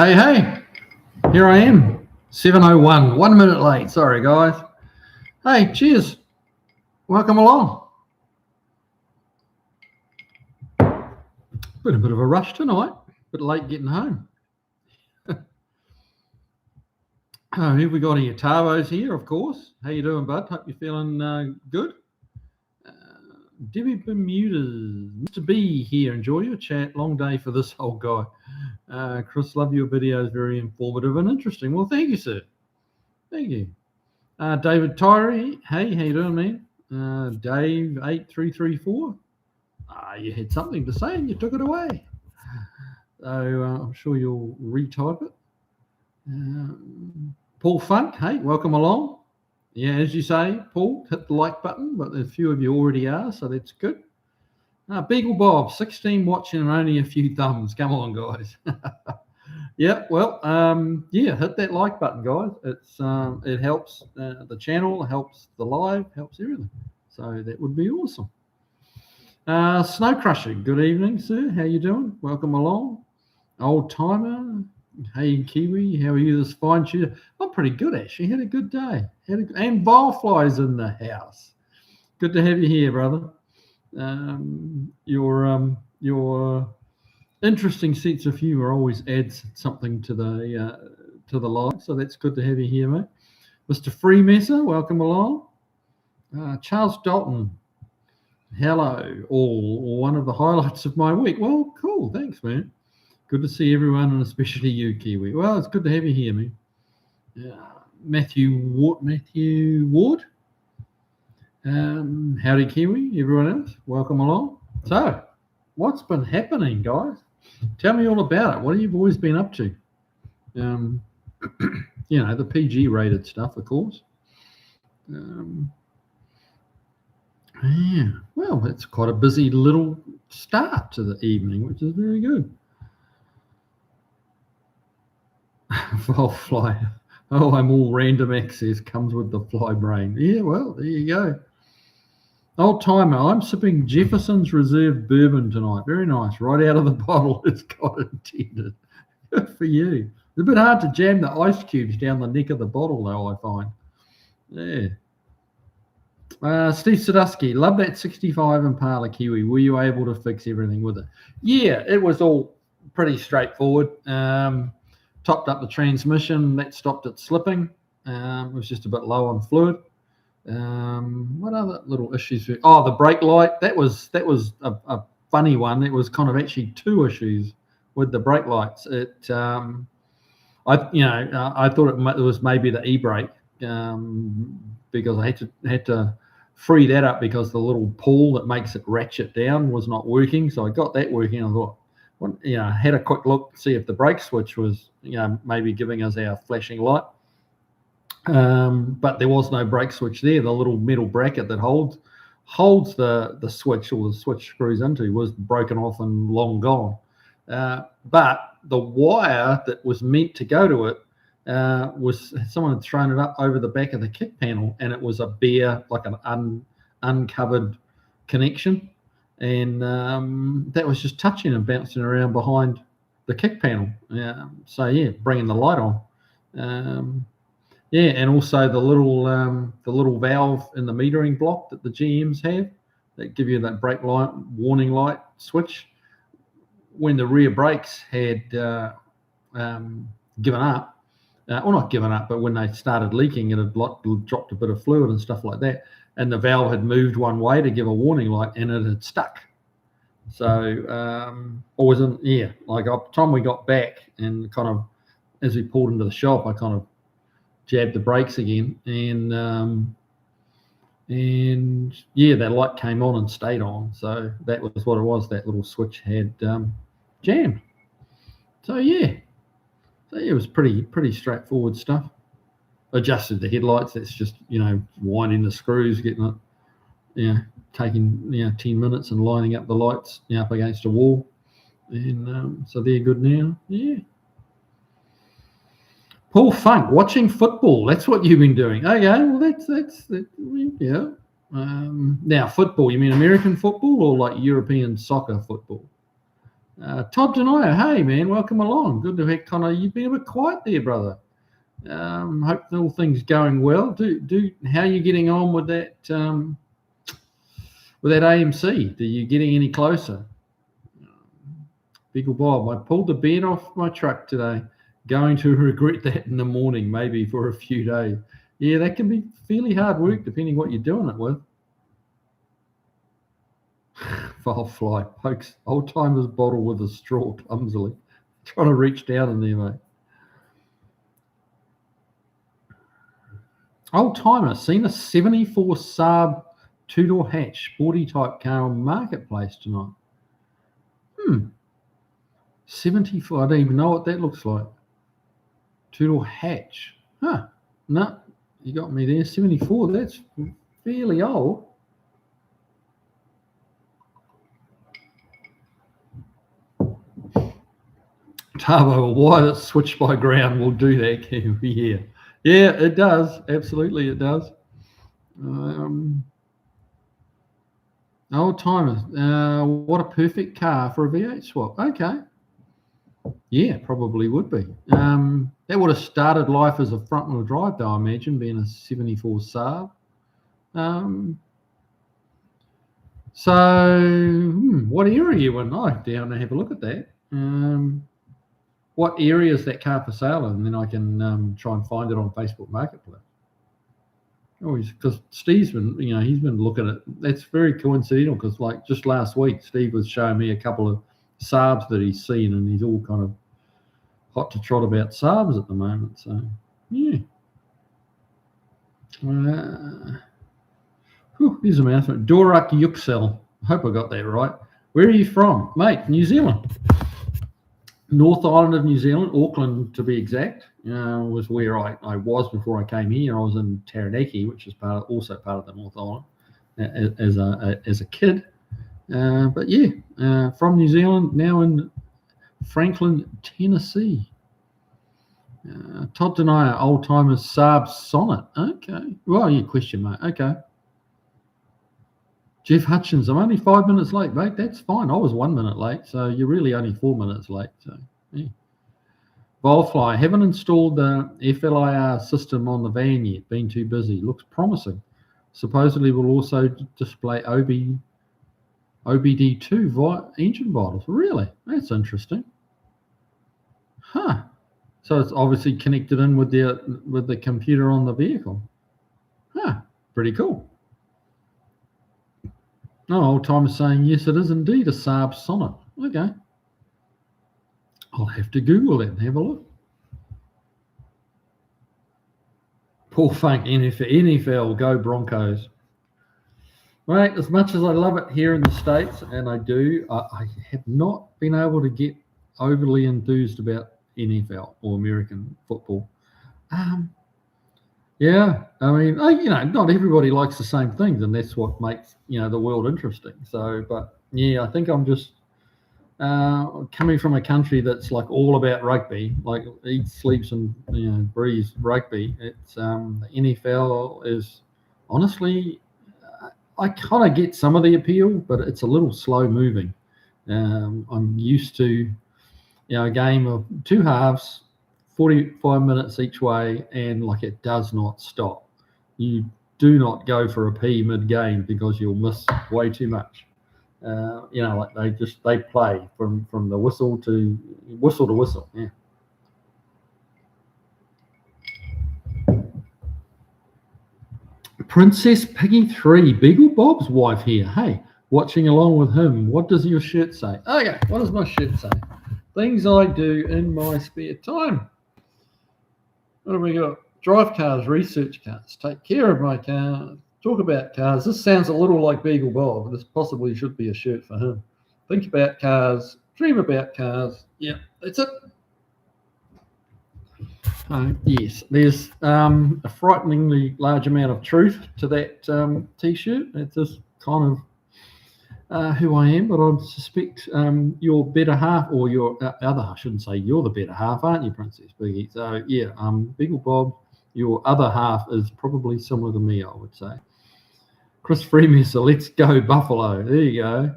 Hey, here I am, 7:01, 1 minute late. Sorry, guys. Hey, cheers. Welcome along. Been a bit of a rush tonight, bit late getting home. Who have we got here? Tavo's here, of course. How you doing, bud? Hope you're feeling good. Debbie Bermuda, Mr. B here. Enjoy your chat. Long day for this old guy. Chris, love your videos. Very informative and interesting. Well, thank you, sir. Thank you. David Tyree. Hey, how you doing, man? Dave 8334. You had something to say and you took it away. So I'm sure you'll retype it. Paul Funk, hey, welcome along. Yeah, as you say, Paul, hit the like button, but a few of you already are, so that's good. Beagle Bob, 16 watching and only a few thumbs. Come on, guys. Yeah, well, hit that like button, guys. It helps the channel, helps the live, helps everything. So that would be awesome. Snow Crusher, good evening, sir. How you doing? Welcome along. Old timer. Hey, Kiwi, how are you this fine Tuesday? I'm pretty good, actually. Had a good day. And Vilefly's in the house. Good to have you here, brother. Your interesting sense of humor always adds something to the live, so that's good to have you here, mate. Mr. Freemesser, welcome along. Charles Dalton, hello, all one of the highlights of my week. Well, cool, thanks, man. Good to see everyone, and especially you, Kiwi. Well, it's good to have you here, man. Matthew Ward. Howdy, Kiwi. Everyone else, welcome along. So, what's been happening, guys? Tell me all about it. What have you boys been up to? The PG-rated stuff, of course. Well, it's quite a busy little start to the evening, which is very good. Fly. Oh, I'm all random access, comes with the fly brain. Yeah, well, there you go. Old timer, I'm sipping Jefferson's Reserve bourbon tonight. Very nice, right out of the bottle as God intended. Good for you. It's a bit hard to jam the ice cubes down the neck of the bottle, though, I find. Yeah. Steve Sadusky, love that 65 Impala Kiwi. Were you able to fix everything with it? Yeah, it was all pretty straightforward. Topped up the transmission, that stopped it slipping. It was just a bit low on fluid. What other little issues? Oh, the brake light. That was a funny one. It was kind of actually two issues with the brake lights. I thought it was maybe the e-brake because I had to free that up because the little pull that makes it ratchet down was not working. So I got that working. I thought, had a quick look, see if the brake switch was, maybe giving us our flashing light. But there was no brake switch there. The little metal bracket that holds the switch, or the switch screws into, was broken off and long gone. But the wire that was meant to go to it was, someone had thrown it up over the back of the kick panel, and it was a bare, like an uncovered connection. And that was just touching and bouncing around behind the kick panel. Bringing the light on. And also the little valve in the metering block that the GMs have that give you that brake light warning light switch. When the rear brakes had given up, not given up, but when they started leaking, it had dropped a bit of fluid and stuff like that. And the valve had moved one way to give a warning light, and it had stuck. So, by the time we got back and kind of, as we pulled into the shop, I kind of jabbed the brakes again, and that light came on and stayed on. So that was what it was. That little switch had jammed. So it was pretty straightforward stuff. Adjusted the headlights. That's just winding the screws, getting it, taking 10 minutes and lining up the lights up against a wall, and so they're good now. Yeah. Paul Funk, watching football. That's what you've been doing. Okay, well that's yeah. Now football. You mean American football or like European soccer football? Todd Denier, hey man, welcome along. Good to have Connor. You've been a bit quiet there, brother. Hope all things going well. How are you getting on with that AMC? Are you getting any closer? Biggle Bob, I pulled the bed off my truck today. Going to regret that in the morning, maybe for a few days. Yeah, that can be fairly hard work depending what you're doing it with. File fly pokes old timer's bottle with a straw clumsily. Trying to reach down in there, mate. Old timer, seen a 74 Saab two-door hatch, sporty type car on Marketplace tonight. 74, I don't even know what that looks like. Two-door hatch. Huh. No, you got me there. 74, that's fairly old. Turbo, a wire that's switched by ground will do that, Kiwi. Yeah, it does. Absolutely, it does. Old timers. What a perfect car for a V8 swap. Okay. Yeah, probably would be. That would have started life as a front-wheel drive, though, I imagine, being a 74 Saab. What area are you in? Oh, down to have a look at that. What area is that car for sale in? And then I can try and find it on Facebook Marketplace. Oh, because Steve's been, he's been looking at. That's very coincidental because, like, just last week, Steve was showing me a couple of Saabs that he's seen, and he's all kind of hot to trot about Saabs at the moment. So, yeah. Here's a mouthful. Dorak Yüksel. I hope I got that right. Where are you from? Mate, New Zealand. North Island of New Zealand, Auckland to be exact, was where I was before I came here. I was in Taranaki, which is also part of the North Island, as a kid. But yeah, from New Zealand, now in Franklin, Tennessee. Todd Denier, old timers Saab Sonnet. Okay. Well, yeah, question mark. Okay. Jeff Hutchins, I'm only 5 minutes late, mate. That's fine. I was 1 minute late, so you're really only 4 minutes late. So, yeah. Volfly, haven't installed the FLIR system on the van yet. Been too busy. Looks promising. Supposedly will also display OBD2 engine vitals. Really? That's interesting. Huh. So it's obviously connected in with the computer on the vehicle. Huh. Pretty cool. Oh, old timer saying, yes, it is indeed a Saab Sonnet. Okay. I'll have to Google that and have a look. Paul Funk, NFL, go Broncos. Right, as much as I love it here in the States, and I do, I have not been able to get overly enthused about NFL or American football. Yeah, I mean, not everybody likes the same things, and that's what makes the world interesting. So, but yeah, I think I'm just coming from a country that's like all about rugby, like eats, sleeps, and breathes rugby. It's the NFL is honestly, I kind of get some of the appeal, but it's a little slow moving. I'm used to a game of two halves. 45 minutes each way, and like it does not stop. You do not go for a pee mid-game because you'll miss way too much. Like they play from the whistle to whistle. Yeah. Princess Piggy 3, Beagle Bob's wife here. Hey, watching along with him. What does your shirt say? Okay, what does my shirt say? Things I do in my spare time. What do we got? Drive cars, research cars, take care of my cars, talk about cars. This sounds a little like Beagle Bob. This possibly should be a shirt for him. Think about cars, dream about cars. Yeah, that's it. Yes, there's a frighteningly large amount of truth to that T-shirt. It's just kind of who I am, but I suspect your better half, or your other, I shouldn't say you're the better half, aren't you, Princess Piggy? So, yeah, Beagle Bob, your other half is probably similar to me, I would say. Chris Freeman, so let's go Buffalo. There you go.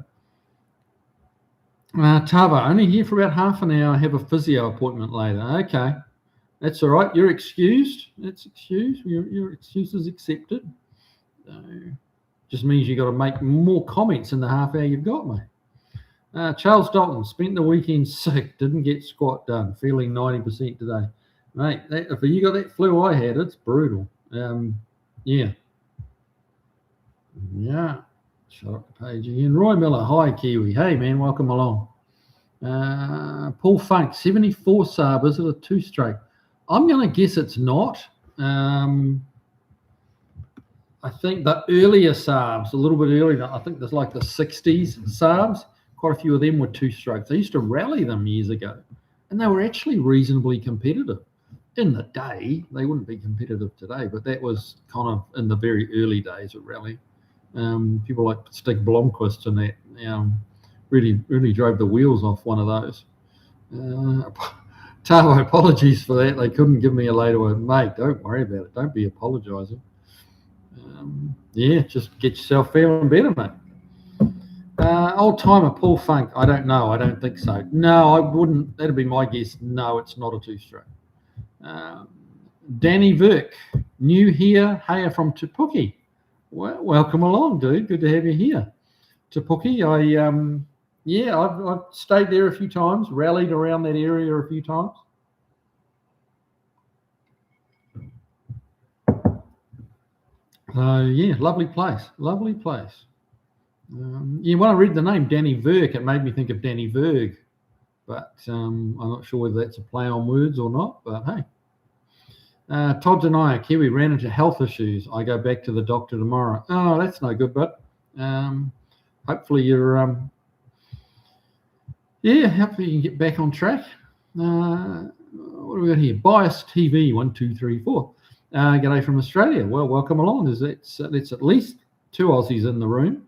Tava, only here for about half an hour. I have a physio appointment later. Okay, that's all right. You're excused. That's excused. Your excuse is accepted. Just means you got to make more comments in the half hour you've got, mate. Charles Dalton spent the weekend sick, didn't get squat done, feeling 90% today. Mate, if you got that flu I had, it's brutal. Yeah. Shut up the page again. Roy Miller, hi Kiwi. Hey man, welcome along. Paul Funk, 74 Saab, is it a two-stroke? I'm going to guess it's not. I think the earlier Saabs, a little bit earlier, I think there's like the 60s Saabs, quite a few of them were two-strokes. I used to rally them years ago, and they were actually reasonably competitive. In the day, they wouldn't be competitive today, but that was kind of in the very early days of rally. People like Stig Blomqvist and that really drove the wheels off one of those. Tavo, apologies for that. They couldn't give me a later one. Mate, don't worry about it. Don't be apologising. Just get yourself feeling better, mate. Old timer Paul Funk, I don't know. I don't think so. No, I wouldn't. That'd be my guess. No, it's not a two-stroke. Danny Virk, new here, Haya from Tupuki. Well, welcome along, dude. Good to have you here. Tupuki, I've stayed there a few times, rallied around that area a few times. Lovely place. When I read the name Danny Virk, it made me think of Danny Verg, but I'm not sure whether that's a play on words or not, but hey. Todd Denier, Kiwi, ran into health issues. I go back to the doctor tomorrow. Oh, that's no good, but hopefully you're, hopefully you can get back on track. What do we got here? Bias TV, 1, 2, 3, 4. G'day from Australia. Well, welcome along. It's at least 2 Aussies in the room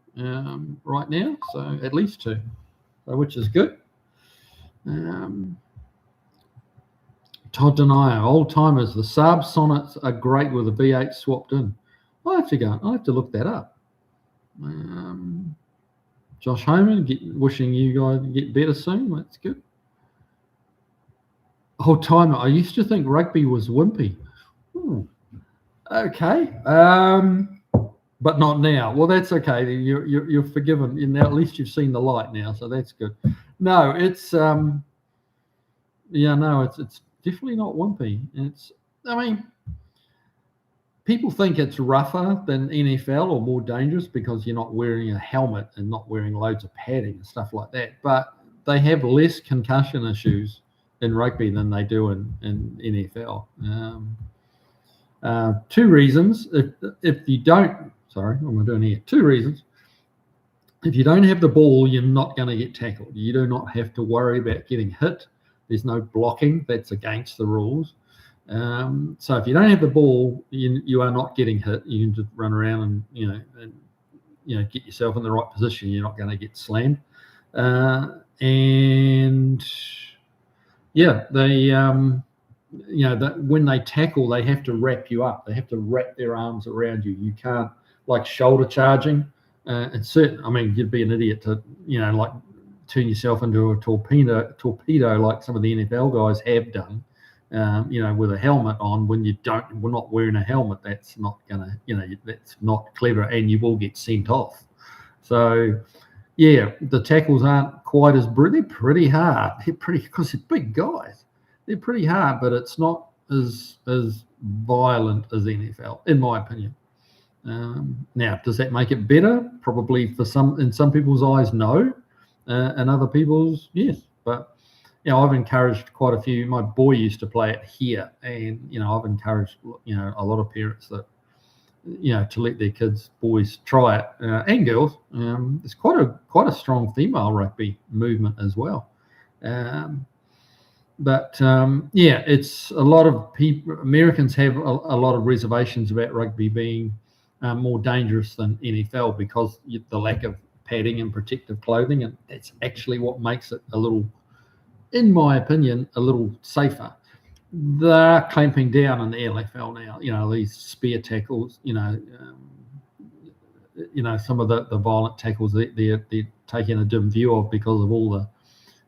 right now, so at least 2, which is good. Todd Denier, old timers. The Saab Sonnets are great with a V8 swapped in. I have to look that up. Josh Homan, wishing you guys get better soon. That's good. Old timer. I used to think rugby was wimpy. Okay, but not now. Well, that's okay. You're forgiven. Now at least you've seen the light now, so that's good. No, it's it's definitely not wimpy. People think it's rougher than NFL or more dangerous because you're not wearing a helmet and not wearing loads of padding and stuff like that. But they have less concussion issues in rugby than they do in NFL. 2 reasons. If you don't, sorry, what am I doing here? 2 reasons. If you don't have the ball, you're not going to get tackled. You do not have to worry about getting hit. There's no blocking. That's against the rules. So if you don't have the ball, you are not getting hit. You can just run around and get yourself in the right position. You're not going to get slammed. When they tackle, they have to wrap you up. They have to wrap their arms around you. You can't, like shoulder charging. It's certain. I mean, you'd be an idiot to like turn yourself into a torpedo like some of the NFL guys have done. With a helmet on when we're not wearing a helmet. That's not gonna, that's not clever, and you will get sent off. So, the tackles aren't quite as brutal. They're pretty hard. Because they're big guys. They're pretty hard, but it's not as violent as NFL, in my opinion. Now, does that make it better? Probably in some people's eyes, no, and other people's, yes. But I've encouraged quite a few. My boy used to play it here, and I've encouraged a lot of parents that to let their boys try it, and girls. It's quite a strong female rugby movement as well. It's a lot of people. Americans have a lot of reservations about rugby being more dangerous than NFL because the lack of padding and protective clothing, and that's actually what makes it a little, in my opinion, a little safer. They're clamping down in the LFL now. These spear tackles. Some of the violent tackles they're taking a dim view of because of all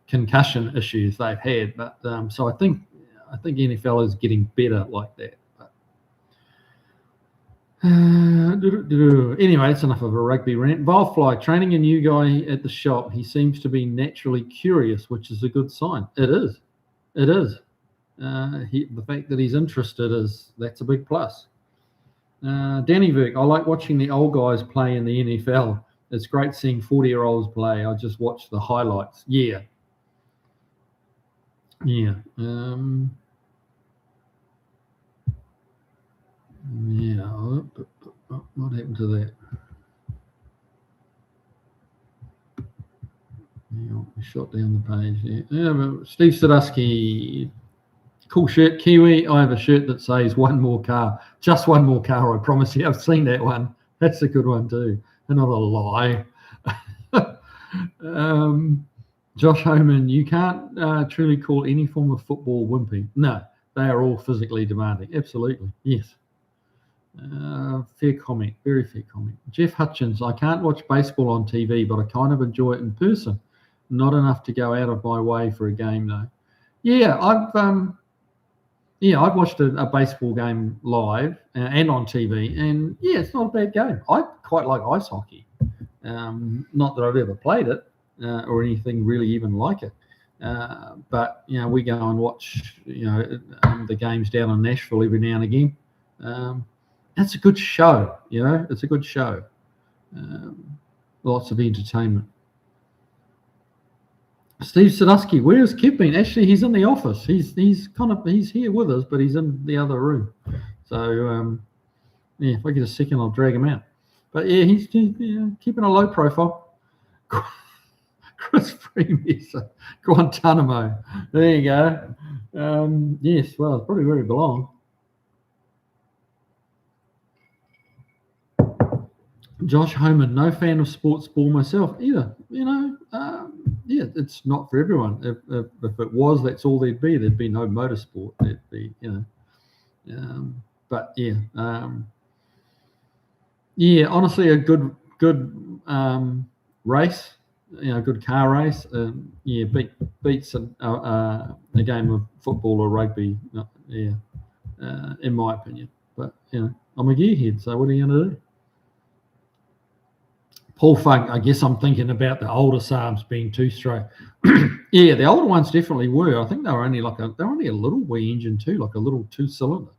concussion issues they've had. But so I think NFL is getting better like that. But, anyway, that's enough of a rugby rant. Volfly, training a new guy at the shop. He seems to be naturally curious, which is a good sign. It is. It is. The fact that he's interested that's a big plus. Danny Vick, I like watching the old guys play in the NFL. It's great seeing 40-year-olds play. I just watch the highlights. Yeah. Yeah. Yeah. What happened to that? Yeah, we shot down the page. Yeah. But Steve Sadusky, cool shirt, Kiwi. I have a shirt that says "One more car, just one more car." I promise you. I've seen that one. That's a good one too. Another lie. Josh Homan, you can't truly call any form of football wimpy. No, they are all physically demanding. Absolutely, yes. Fair comment, very fair comment. Jeff Hutchins, I can't watch baseball on TV, but I kind of enjoy it in person. Not enough to go out of my way for a game though. Yeah, I've watched a baseball game live and on TV, and yeah, it's not a bad game. I quite like ice hockey. Not that I've ever played it or anything really even like it. But, we go and watch, the games down in Nashville every now and again. It's a good show, it's a good show. Lots of entertainment. Steve Sadusky, where's Kev been? Actually, he's in the office. He's here with us, but he's in the other room. So, if I get a second, I'll drag him out. But yeah, he's keeping a low profile. Chris Freeman, Guantanamo. There you go. Yes, well, it's probably where he belongs. Josh Homan, no fan of sports ball myself either. It's not for everyone. If it was, that's all there'd be. There'd be no motorsport. There'd be, but yeah. Honestly, a good race, good car race. Beats a game of football or rugby. In my opinion. But I'm a gearhead, so what are you going to do? Paul Funk, I guess I'm thinking about the older Saabs being two-stroke. Yeah, the older ones definitely were. I think they were only a little wee engine too, like a little two-cylinder.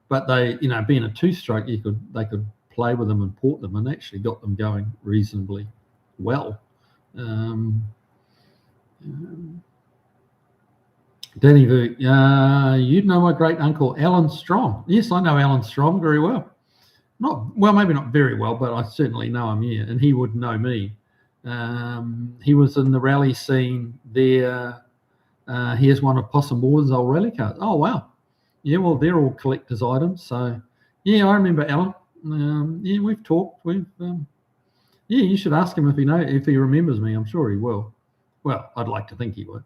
But they, being a two-stroke, they could play with them and port them, and actually got them going reasonably well. Danny Vu, you'd know my great uncle Alan Strong. Yes, I know Alan Strong very well. Maybe not very well, but I certainly know him, yeah, and he would know me. He was in the rally scene there. Here's one of Possum Ward's old rally cars. Oh, wow. Yeah, well, they're all collector's items. So, yeah, I remember Alan. We've talked. You should ask him if he remembers me. I'm sure he will. Well, I'd like to think he would.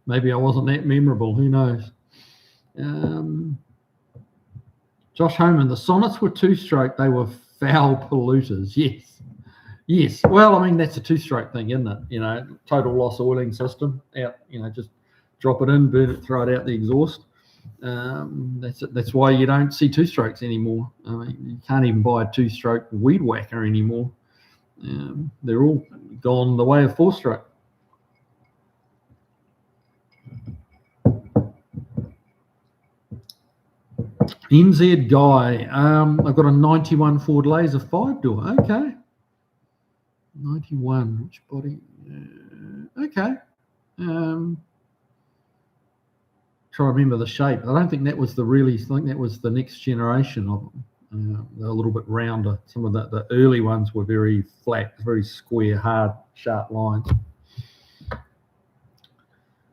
Maybe I wasn't that memorable. Who knows? Josh Homan, the Sonnets were two-stroke. They were foul polluters. Yes. Well, I mean, that's a two-stroke thing, isn't it? Total loss oiling system. Out. Just drop it in, burn it, throw it out the exhaust. That's why you don't see two-strokes anymore. I mean, you can't even buy a two-stroke weed whacker anymore. They're all gone the way of four-stroke. NZ Guy, I've got a 91 Ford Laser 5-door. Okay. 91, which body? Okay. Try to remember the shape. I don't think that was I think that was the next generation of them. They're a little bit rounder. Some of the early ones were very flat, very square, hard, sharp lines.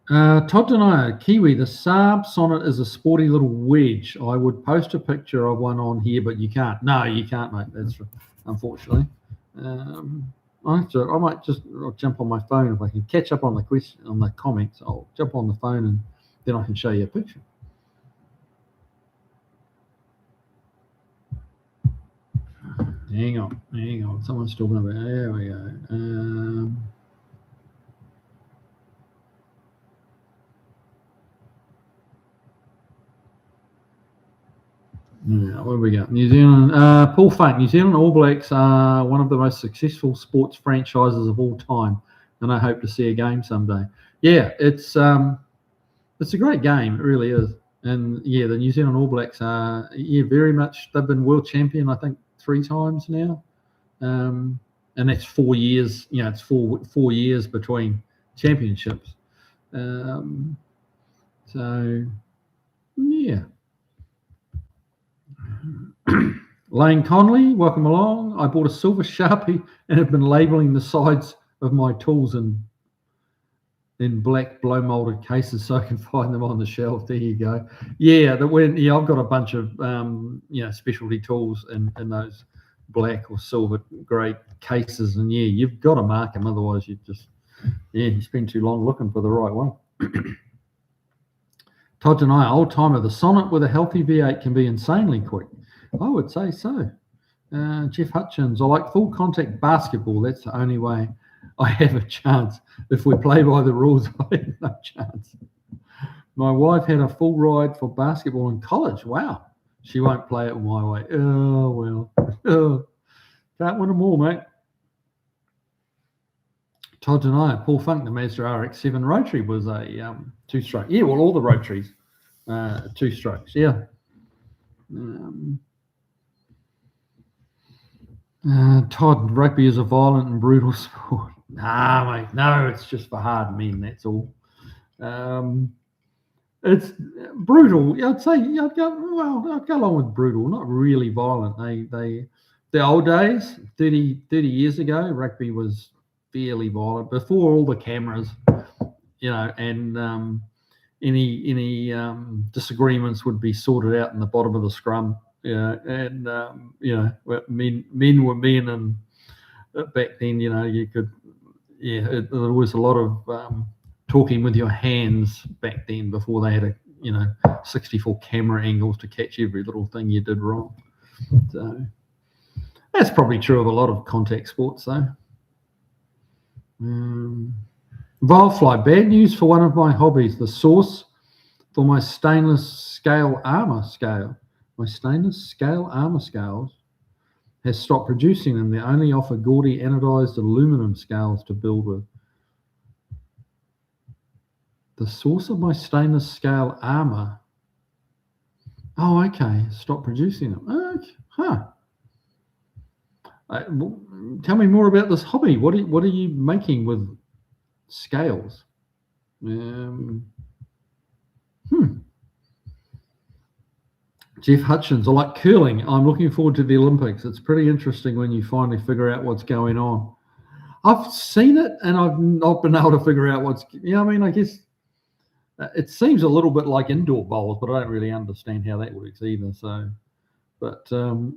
Todd Denier, Kiwi, the Saab Sonnet is a sporty little wedge. I would post a picture of one on here, but you can't. No, you can't, mate. That's unfortunately. I'll jump on my phone if I can catch up on the comments. I'll jump on the phone and then I can show you a picture. Hang on. Someone's talking about. There we go. Yeah, where we go? New Zealand. Paul Funk. New Zealand All Blacks are one of the most successful sports franchises of all time, and I hope to see a game someday. Yeah, it's a great game. It really is. And yeah, the New Zealand All Blacks are very much. They've been world champion, I think, 3 times now. And that's 4 years. It's 4 years between championships. So yeah. Lane Conley, welcome along. I bought a silver Sharpie and have been labelling the sides of my tools in black blow molded cases so I can find them on the shelf. There you go. Yeah, I've got a bunch of specialty tools in those black or silver grey cases, and you've got to mark them, otherwise you spend too long looking for the right one. Todd and I, old timer, the Sonnet with a healthy V8 can be insanely quick. I would say so. Jeff Hutchins, I like full contact basketball. That's the only way I have a chance. If we play by the rules, I have no chance. My wife had a full ride for basketball in college. Wow. She won't play it my way. Oh, well. Can't win them all, mate. Todd and I, Paul Funk, the Mazda RX-7 rotary was a two-stroke. Yeah, well, all the rotaries, two strokes. Yeah. Todd, rugby is a violent and brutal sport. Nah, mate, no, it's just for hard men. That's all. It's brutal. I'd say I'd go along with brutal. Not really violent. The old days, 30 years ago, rugby was fairly violent before all the cameras, and any disagreements would be sorted out in the bottom of the scrum. Men were men, and back then, you could, there was a lot of talking with your hands back then before they had 64 camera angles to catch every little thing you did wrong. So that's probably true of a lot of contact sports, though. Vilefly, bad news for one of my hobbies. The source for my stainless scale armor scale. My stainless scale armor scales has stopped producing them. They only offer gaudy anodized aluminum scales to build with. The source of my stainless scale armor. Oh, okay. Stop producing them. Okay. Tell me more about this hobby. What are you making with scales? Jeff Hutchins, I like curling. I'm looking forward to the Olympics. It's pretty interesting when you finally figure out what's going on. I've seen it and I've not been able to figure out what's. I guess it seems a little bit like indoor bowls, but I don't really understand how that works either. So, but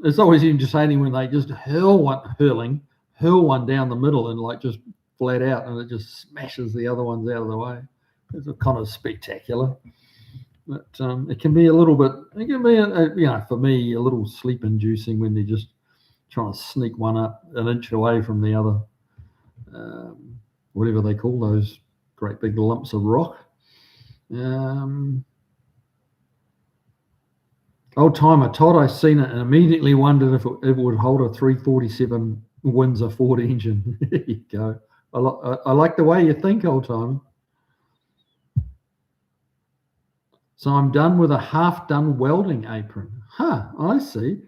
it's always entertaining when they just hurl one down the middle and just flat out, and it just smashes the other ones out of the way. It's kind of spectacular. But it can be a little bit. It can be, for me, a little sleep-inducing when they're just trying to sneak one up an inch away from the other. Whatever they call those great big lumps of rock. Old timer Todd, I seen it and immediately wondered if it would hold a 347 Windsor Ford engine. There you go. I like the way you think, old timer. So I'm done with a half-done welding apron. I see.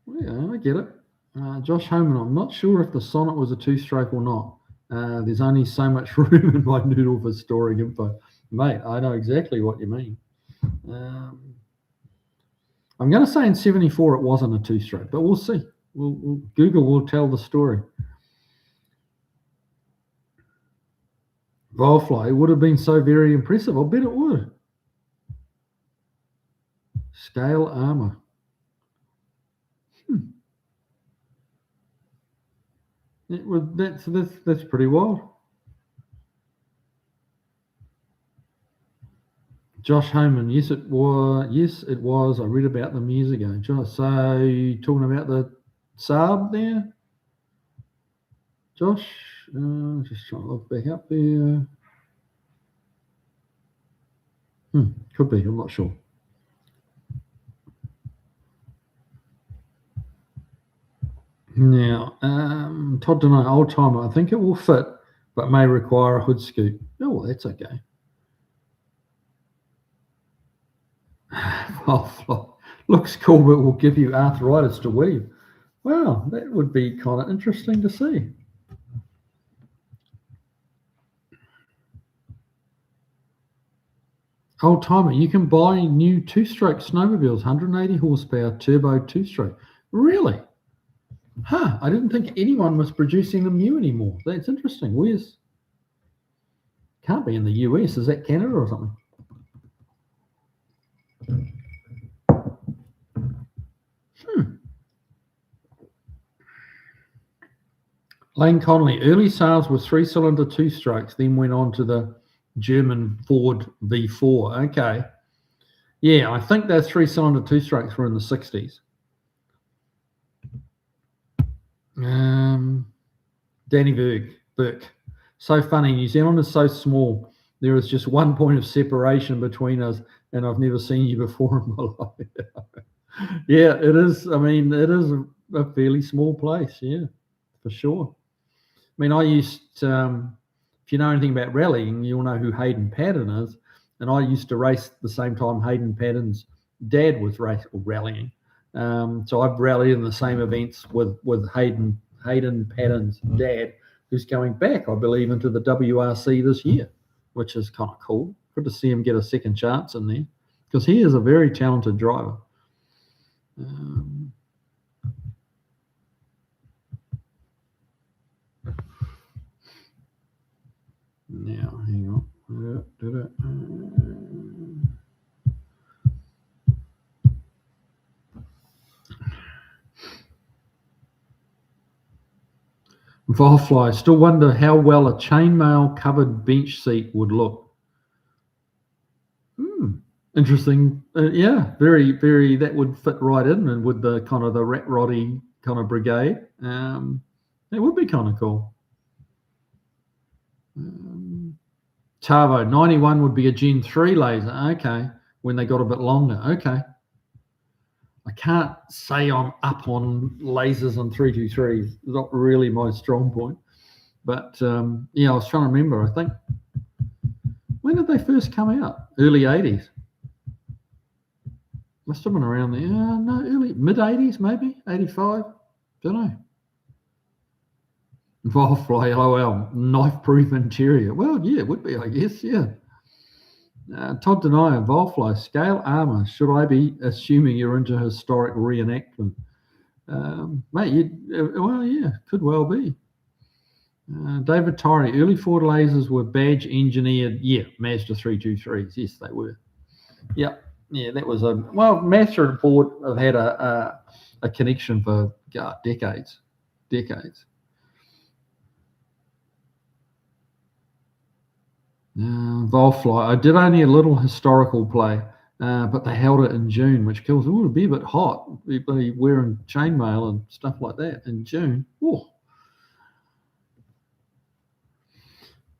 Yeah, I get it. Josh Homan, I'm not sure if the Sonnet was a two-stroke or not. There's only so much room in my noodle for storing info. Mate, I know exactly what you mean. I'm going to say in 74 it wasn't a two-stroke, but we'll see. Google will tell the story. Vilefly would have been so very impressive. I'll bet it would. Scale armor. That's pretty wild. Josh Homan, yes, it was. Yes, it was. I read about them years ago. Josh, so you talking about the Saab there? Josh, just trying to look back up there. Could be. I'm not sure. Now, Todd Denay, old timer. I think it will fit, but may require a hood scoop. Oh, well, that's okay. Well, looks cool, but will give you arthritis to weave. Wow, that would be kind of interesting to see. Old timer, you can buy new two-stroke snowmobiles, 180 horsepower turbo two-stroke. Really? Huh, I didn't think anyone was producing them new anymore. That's interesting. Where's... Can't be in the US. Is that Canada or something? Lane Connolly, early sales were three-cylinder two-strokes, then went on to the German Ford V4. Okay. Yeah, I think those three-cylinder two-strokes were in the 60s. Danny Burke. So funny. New Zealand is so small. There is just one point of separation between us, and I've never seen you before in my life. Yeah, it is. I mean, it is a fairly small place. Yeah, for sure. I mean, I used to, if you know anything about rallying, you'll know who Hayden Paddon is. And I used to race the same time Hayden Paddon's dad was rallying. So I've rallied in the same events with Hayden Paddon's dad, who's going back, I believe, into the WRC this year, which is kind of cool. Good to see him get a second chance in there because he is a very talented driver. Now, hang on. Firefly, still wonder how well a chainmail covered bench seat would look. Interesting. Yeah, very, very, that would fit right in and with the kind of the rat roddy kind of brigade. It would be kind of cool. Tavo, 91 would be a Gen 3 laser. Okay, when they got a bit longer. Okay. I can't say I'm up on lasers and 323s. Not really my strong point. But yeah, I was trying to remember. I think, when did they first come out? Early 80s. Must have been around there. No, early, mid-80s maybe, 85. Don't know. Firefly, LOL, knife-proof interior. Well, yeah, it would be, I guess, yeah. Todd Denyer, Volfly, scale armor. Should I be assuming you're into historic reenactment? Mate, well, yeah, could well be. David Torrey, early Ford lasers were badge engineered. Yeah, Mazda 323s. Yes, they were. Yep. Yeah, that was Mazda and Ford have had a connection for decades. Volfly. I did only a little historical play, but they held it in June, which kills. It would be a bit hot. Be wearing chainmail and stuff like that in June. Ooh.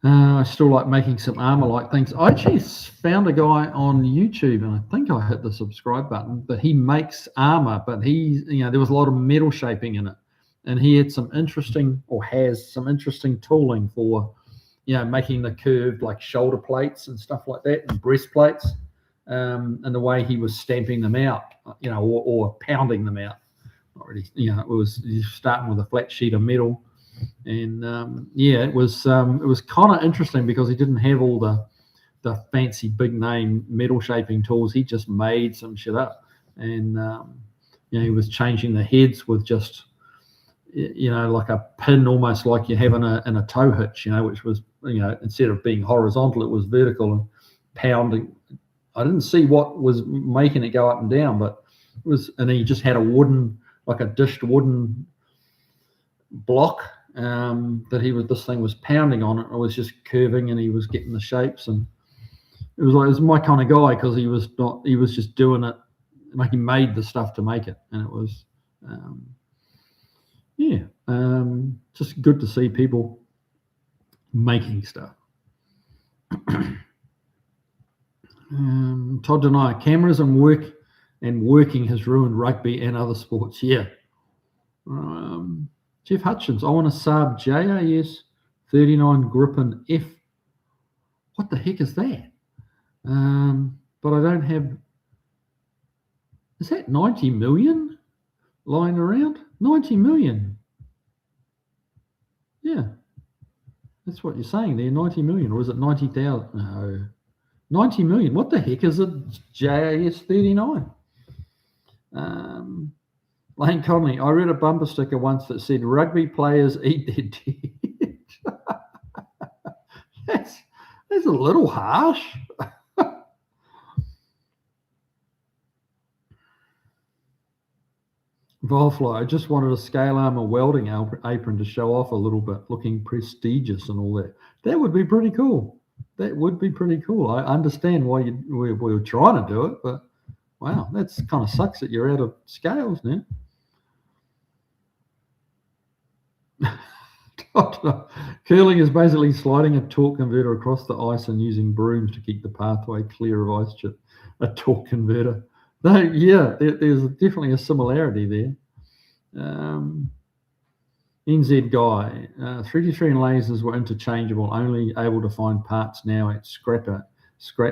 I still like making some armor-like things. I actually found a guy on YouTube, and I think I hit the subscribe button, but he makes armor, but there was a lot of metal shaping in it. And he had some interesting, or has some interesting tooling for, making the curved like shoulder plates and stuff like that, and breastplates, and the way he was stamping them out, or pounding them out. Not really, it was starting with a flat sheet of metal. And it was kind of interesting because he didn't have all the fancy big name metal shaping tools. He just made some shit up, and he was changing the heads with just like a pin, almost like you have in a tow hitch, which was instead of being horizontal, it was vertical and pounding. I didn't see what was making it go up and down, but it was, and then he just had a dished wooden block that this thing was pounding on it. It was just curving, and he was getting the shapes, and it was my kind of guy because he was just doing it, like he made the stuff to make it, and it was just good to see people making stuff. Todd Denier, cameras and working has ruined rugby and other sports. Yeah. Jeff Hutchins, I want a Saab JAS 39 Gripen F. What the heck is that? But I don't have. Is that 90 million lying around? 90 million. Yeah. That's what you're saying there, 90 million. Or is it 90,000? No. 90 million. What the heck is a JAS 39? Lane Conley, I read a bumper sticker once that said, rugby players eat their dead. That's a little harsh. Volfly, I just wanted a scale armor welding apron to show off a little bit, looking prestigious and all that. That would be pretty cool. That would be pretty cool. I understand why we were trying to do it, but wow, that's kind of sucks that you're out of scales now. Curling is basically sliding a torque converter across the ice and using brooms to keep the pathway clear of ice chip. A torque converter. No, yeah, there's definitely a similarity there. NZ guy, 3D3 and lasers were interchangeable, only able to find parts now at scrap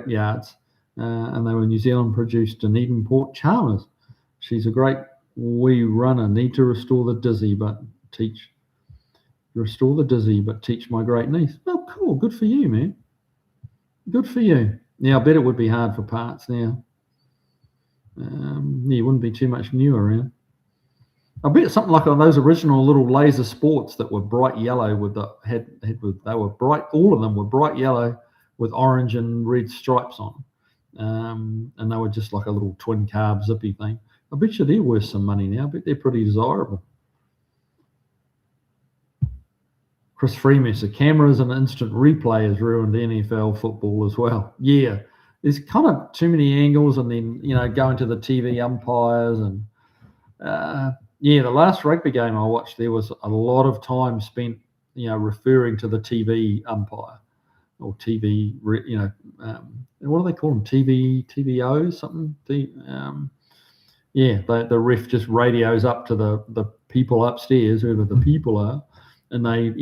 yards, and they were New Zealand produced Dunedin Port Chalmers. She's a great wee runner. Need to restore the dizzy, but teach my great niece. Oh, cool. Good for you, man. Good for you. Now, I bet it would be hard for parts now. There wouldn't be too much new around. I bet something like those original little laser sports that were bright yellow with they were bright. All of them were bright yellow with orange and red stripes on, and they were just like a little twin carb zippy thing. I bet you they're worth some money now. I bet they're pretty desirable. Chris Freemus, the cameras and instant replay has ruined NFL football as well. Yeah, there's kind of too many angles, and then going to the TV umpires and the last rugby game I watched, there was a lot of time spent referring to the TV umpire or TV what do they call them, TVO something. The ref just radios up to the people upstairs, whoever the people are, and they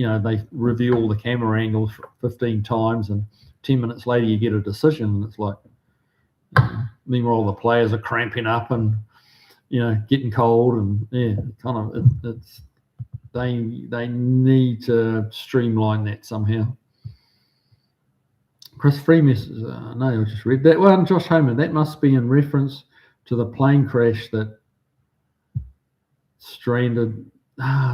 review all the camera angles 15 times, and 10 minutes later you get a decision, and it's like meanwhile the players are cramping up and getting cold, and they need to streamline that somehow. Chris Freemus, I just read that one. Josh Homer, that must be in reference to the plane crash that stranded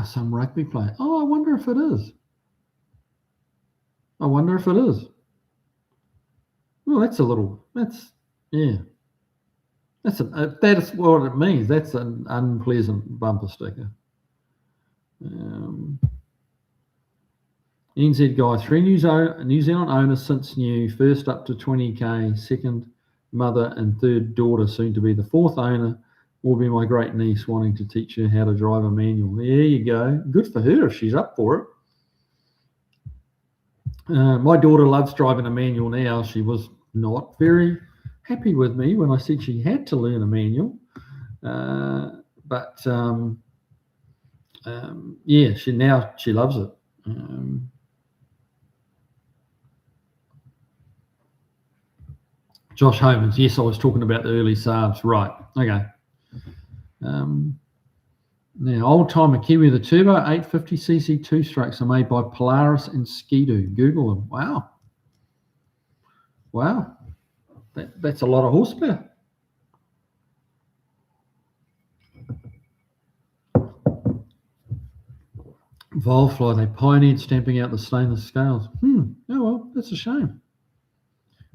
some rugby player. Oh, I wonder if it is. Well, that's what it means. That's an unpleasant bumper sticker. NZ guy, 3 New Zealand owners since new, first up to 20k, second mother and third daughter, soon to be the fourth owner, will be my great niece wanting to teach her how to drive a manual. There you go. Good for her if she's up for it. My daughter loves driving a manual now. She was not very happy with me when I said she had to learn a manual, but she loves it. Josh Homans, yes, I was talking about the early Saabs, right? Okay. Now, old-timer Kiwi, the turbo 850cc two-strokes are made by Polaris and Ski-Doo. Google them. Wow. That's a lot of horsepower. Volfly, they pioneered stamping out the stainless scales. Oh, well, that's a shame.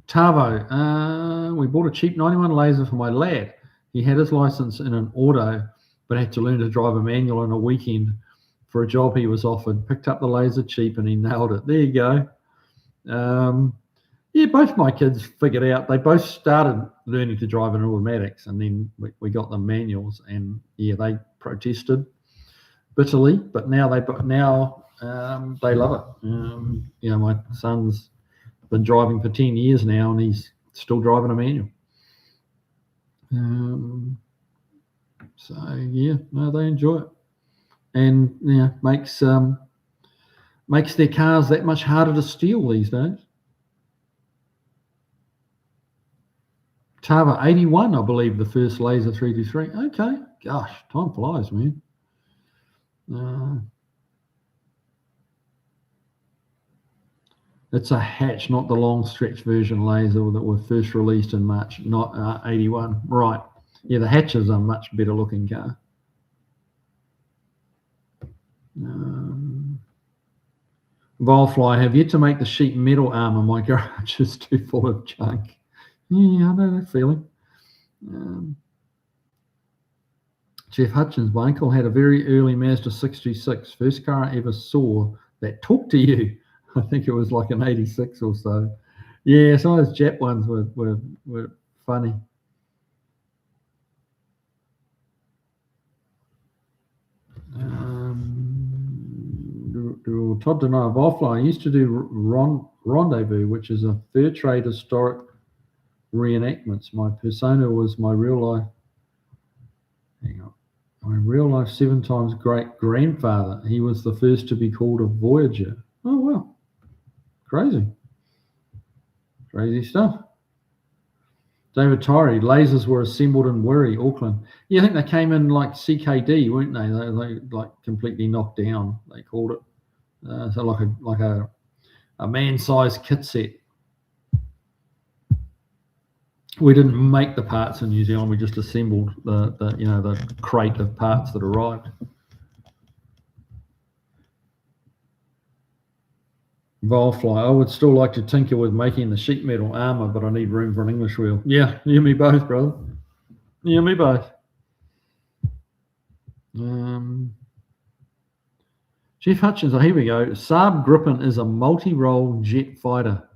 Tavo, we bought a cheap 91 laser for my lad. He had his license in an auto, but had to learn to drive a manual on a weekend for a job he was offered. Picked up the laser cheap and he nailed it. There you go. Both my kids figured out. They both started learning to drive in automatics, and then we got them manuals, and they protested bitterly, but now they love it. My son's been driving for 10 years now, and he's still driving a manual. So yeah, no, they enjoy it, and makes their cars that much harder to steal these days. Tava 81, I believe, the first Laser 323. Okay, gosh, time flies, man. It's a hatch, not the long stretch version Laser that were first released in March, not 81. Right. Yeah, the hatch is a much better looking car. Volfly, have yet to make the sheet metal armor. My garage is too full of junk. Yeah, I know that feeling. Jeff Hutchins, my uncle had a very early Mazda 626. First car I ever saw that talked to you. I think it was like an 86 or so. Yeah, some of those Jap ones were funny. Todd Denial, Volfly, I used to do Rendezvous, which is a fair trade historic reenactments. My persona was my real life. My real life 7 times great grandfather. He was the first to be called a Voyager. Oh, wow. Crazy stuff. David Tyree, lasers were assembled in Wirrie, Auckland. Yeah, I think they came in like CKD, weren't they? They like completely knocked down, they called it. So like a man-sized kit set. We didn't make the parts in New Zealand. We just assembled the crate of parts that arrived. Volfly, I would still like to tinker with making the sheet metal armor, but I need room for an English wheel. Yeah, you and me both, brother. You and me both. Jeff Hutchins, here we go. Saab Gripen is a multi-role jet fighter.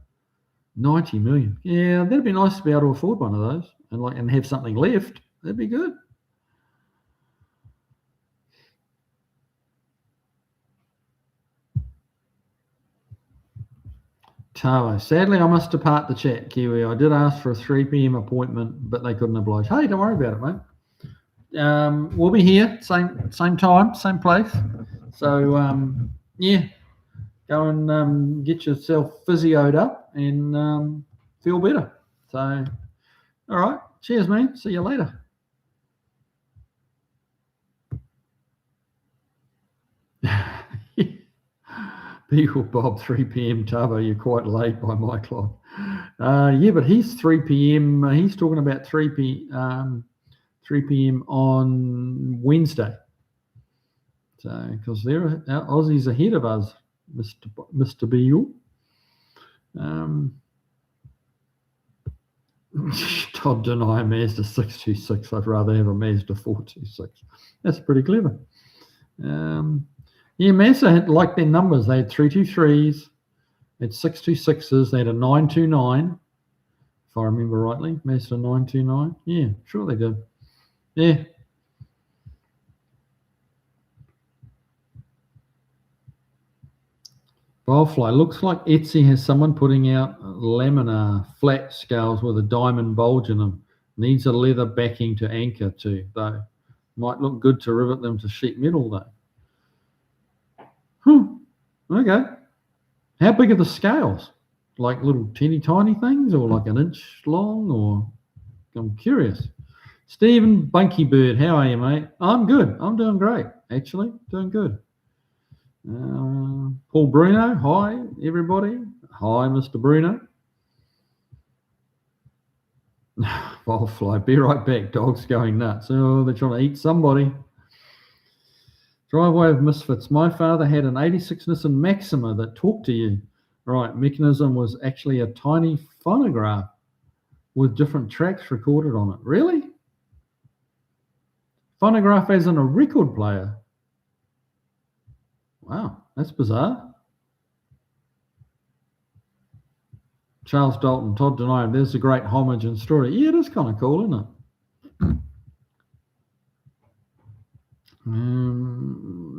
90 million. Yeah, that'd be nice to be able to afford one of those and have something left. That'd be good. Tavo, sadly, I must depart the chat, Kiwi. I did ask for a 3 p.m. appointment, but they couldn't oblige. Hey, don't worry about it, mate. We'll be here, same time, same place. So, yeah, go and get yourself physioed up and feel better. So, all right. Cheers, man. See you later. Beagle Bob, 3 p.m. Tavo, you're quite late by my clock. Yeah, but he's 3 p.m. He's talking about 3 p.m. on Wednesday. So, because they're Aussies ahead of us, Mr. Beagle. Todd deny Mazda 626. I'd rather have a Mazda 426. That's pretty clever. Yeah, Mazda had like their numbers. They had 323s, they had 626s, they had a 929, if I remember rightly. Mazda 929. Yeah, sure they did. Yeah. Bowfly, looks like Etsy has someone putting out laminar flat scales with a diamond bulge in them. Needs a leather backing to anchor to, though. Might look good to rivet them to sheet metal, though. Okay. How big are the scales? Like little teeny tiny things or like an inch long? Or I'm curious. Stephen Bunky Bird, how are you, mate? I'm good. I'm doing great, actually. Doing good. Paul Bruno, hi, everybody. Hi, Mr. Bruno. Wildfly, be right back. Dog's going nuts. Oh, they're trying to eat somebody. Driveway of Misfits. My father had an 86 Nissan Maxima that talked to you. Right, mechanism was actually a tiny phonograph with different tracks recorded on it. Really? Phonograph as in a record player? Wow, that's bizarre. Charles Dalton, Todd Denier, there's a great homage and story. Yeah, it is kind of cool, isn't it?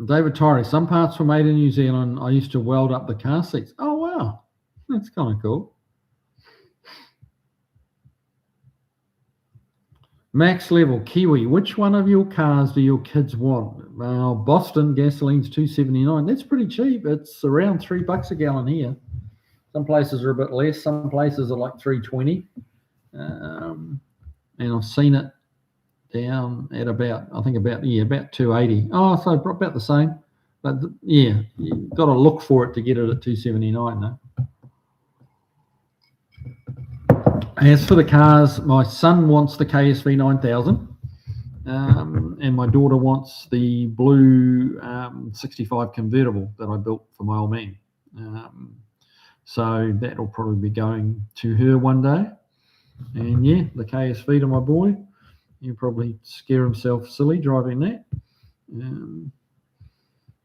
David Torrey, some parts were made in New Zealand. I used to weld up the car seats. Oh, wow. That's kind of cool. Max level Kiwi. Which one of your cars do your kids want? Well, Boston gasoline's $2.79. That's pretty cheap. It's around $3 a gallon here. Some places are a bit less. Some places are like $3.20. And I've seen it down at about $2.80. Oh, so about the same. But yeah, you've got to look for it to get it at $2.79 though. As for the cars, my son wants the KSV 9000, and my daughter wants the blue 65 convertible that I built for my old man. So that'll probably be going to her one day. And yeah, the KSV to my boy, he'll probably scare himself silly driving that,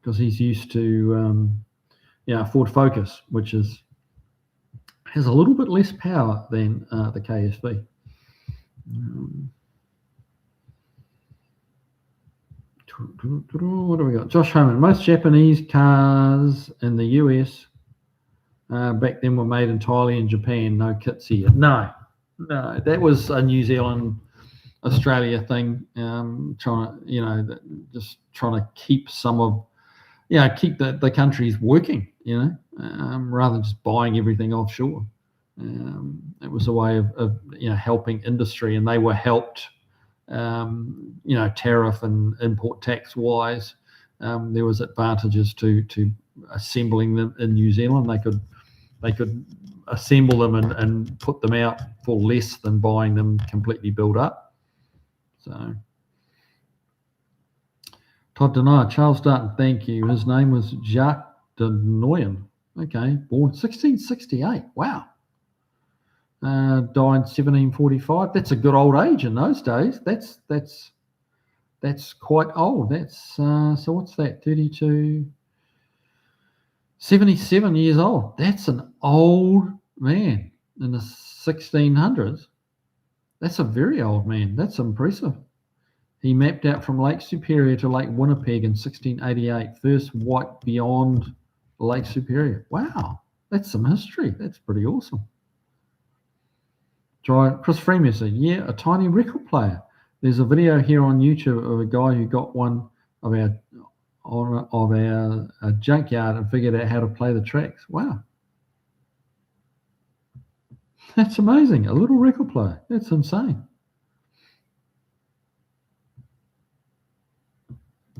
because he's used to Ford Focus, which has a little bit less power than the KSV. What do we got? Josh Homan. Most Japanese cars in the US back then were made entirely in Japan. No kits here. No, that was a New Zealand, Australia thing. Trying to keep some of, keep the countries working. Rather than just buying everything offshore. It was a way of helping industry, and they were helped, tariff and import tax wise. There was advantages to assembling them in New Zealand. They could assemble them and put them out for less than buying them completely built up. So Todd Denier, Charles Darton, thank you. His name was Jacques de Noyen. Okay, born 1668. Wow. Died 1745. That's a good old age in those days. That's quite old. That's so what's that? 32, 77 years old. That's an old man in the 1600s. That's a very old man. That's impressive. He mapped out from Lake Superior to Lake Winnipeg in 1688. First white beyond Lake Superior. Wow, that's some history. That's pretty awesome. Chris Freeman said, yeah, a tiny record player. There's a video here on YouTube of a guy who got one of our junkyard and figured out how to play the tracks. Wow. That's amazing. A little record player. That's insane.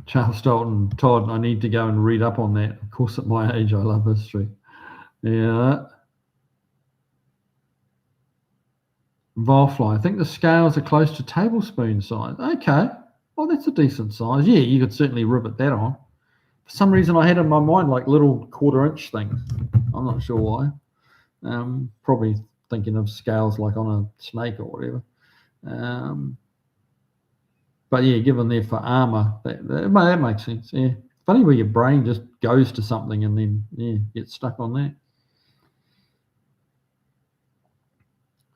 Charles Dalton, Todd, I need to go and read up on that. Of course, at my age, I love history. Yeah. Volfly, I think the scales are close to tablespoon size. Okay. Well, that's a decent size. Yeah, you could certainly rivet that on. For some reason, I had in my mind like little quarter-inch things. I'm not sure why. Probably thinking of scales like on a snake or whatever. But yeah, given they're for armor, that makes sense. Yeah, funny where your brain just goes to something and then gets stuck on that.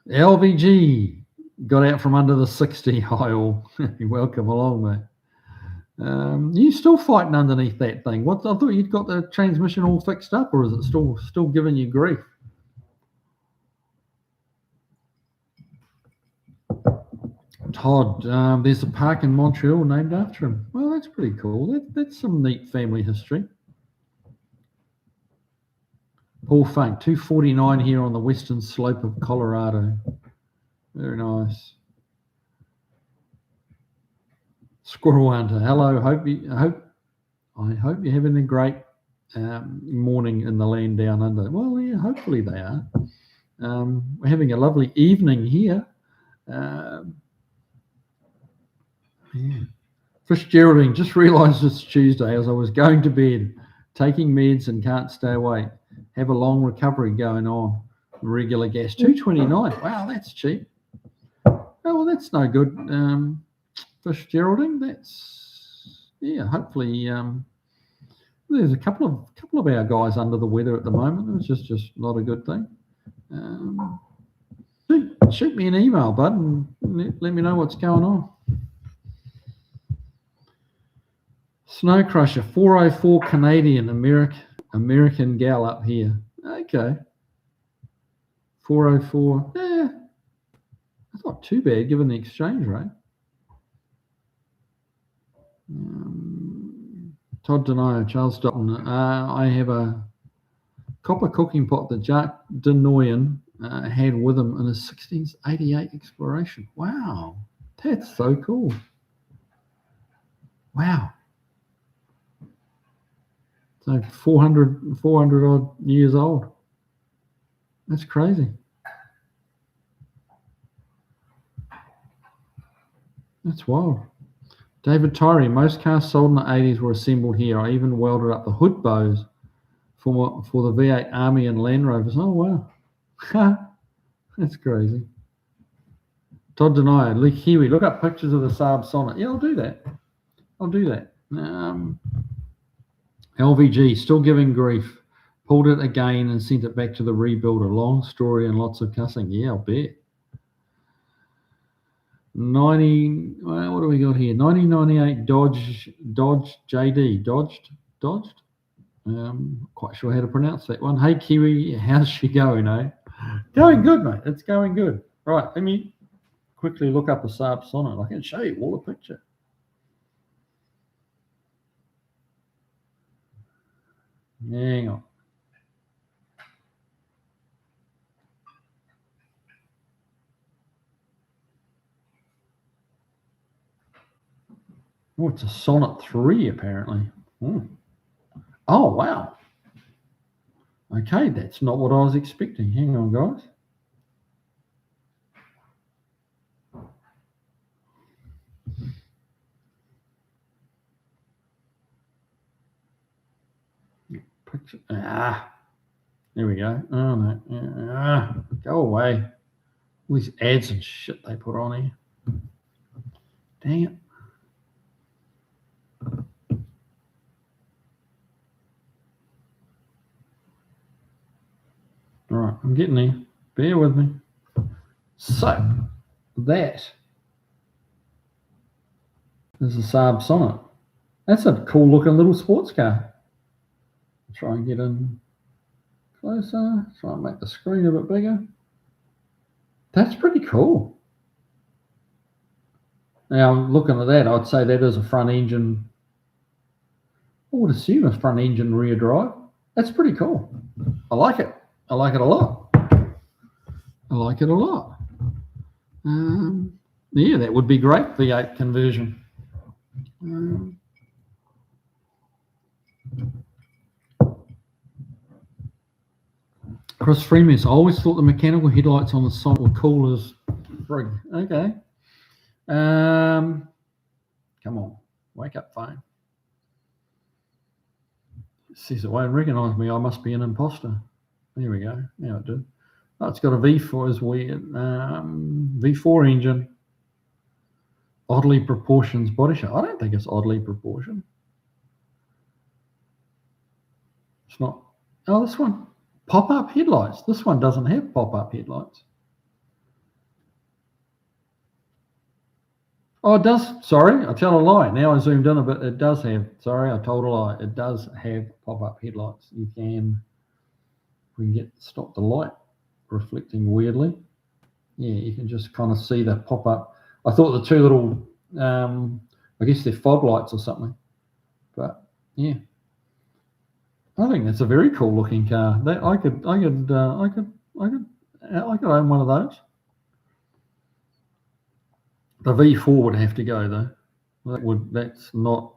LVG got out from under the 60. Hi all, welcome along, mate. You still fighting underneath that thing? What? I thought you'd got the transmission all fixed up, or is it still giving you grief? Todd, there's a park in Montreal named after him. Well, that's pretty cool. That's some neat family history. Paul Funk, 249 here on the western slope of Colorado. Very nice. Squirrel Hunter, hello. I hope you're having a great morning in the land down under. Well, yeah, hopefully they are. We're having a lovely evening here. Yeah. Fish Geraldine, just realised it's Tuesday as I was going to bed, taking meds and can't stay awake. Have a long recovery going on. Regular gas, $2.29. Wow, that's cheap. Oh, well, that's no good. Fish Geraldine, that's, yeah, hopefully there's a couple of our guys under the weather at the moment. It's just not a good thing. Shoot me an email, bud, and let me know what's going on. Snow Crusher, 404 Canadian, American gal up here. Okay. 404. Yeah. That's not too bad given the exchange rate. Todd Denio, Charles Dalton. I have a copper cooking pot that Jacques Denoyan had with him in his 1688 exploration. Wow, that's so cool. Wow. So 400 odd years old. That's crazy. That's wild. David Tyree, most cars sold in the 80s were assembled here. I even welded up the hood bows for the V8 Army and Land Rovers. Oh, wow. That's crazy. Todd Denio, Lee Kiwi, look up pictures of the Saab Sonnet. Yeah, I'll do that. LVG, still giving grief. Pulled it again and sent it back to the rebuilder. Long story and lots of cussing. Yeah, I'll bet. 90, what do we got here? 1998 Dodge JD. Dodged? Quite sure how to pronounce that one. Hey, Kiwi, how's she going, eh? Going good, mate. It's going good. Right, let me quickly look up a Saab Sonnet. I can show you all the picture. Hang on. Oh, it's a Sonnet 3, apparently. Oh, wow. Okay, that's not what I was expecting. Hang on, guys. Picture. There we go. Oh, no. Go away. All these ads and shit they put on here. Dang it. All right, I'm getting there. Bear with me. So, that is a Saab Sonnet. That's a cool looking little sports car. Try and get in closer. Try and make the screen a bit bigger. That's pretty cool. Now, looking at that, I'd say that is a front engine. I would assume a front engine rear drive. That's pretty cool. I like it. I like it a lot. Yeah, that would be great, V8 conversion. Chris Freeman, I always thought the mechanical headlights on the Sonnet were cool as frig. Okay. Come on, wake up, phone. It says it won't recognise me. I must be an imposter. There we go. Now it did. Oh, it's got a V4 as weird. V4 engine. Oddly proportions body shape. I don't think it's oddly proportioned. It's not. Oh, this one. Pop-up headlights. This one doesn't have pop-up headlights. Oh, it does. Sorry, I tell a lie. Now I zoomed in a bit. It does have. Sorry, I told a lie. It does have pop-up headlights. You can. We can get stop the light reflecting weirdly. Yeah, you can just kind of see the pop-up. I thought the two little, I guess they're fog lights or something. But yeah, I think that's a very cool looking car. That I could own one of those. The V4 would have to go though. That's not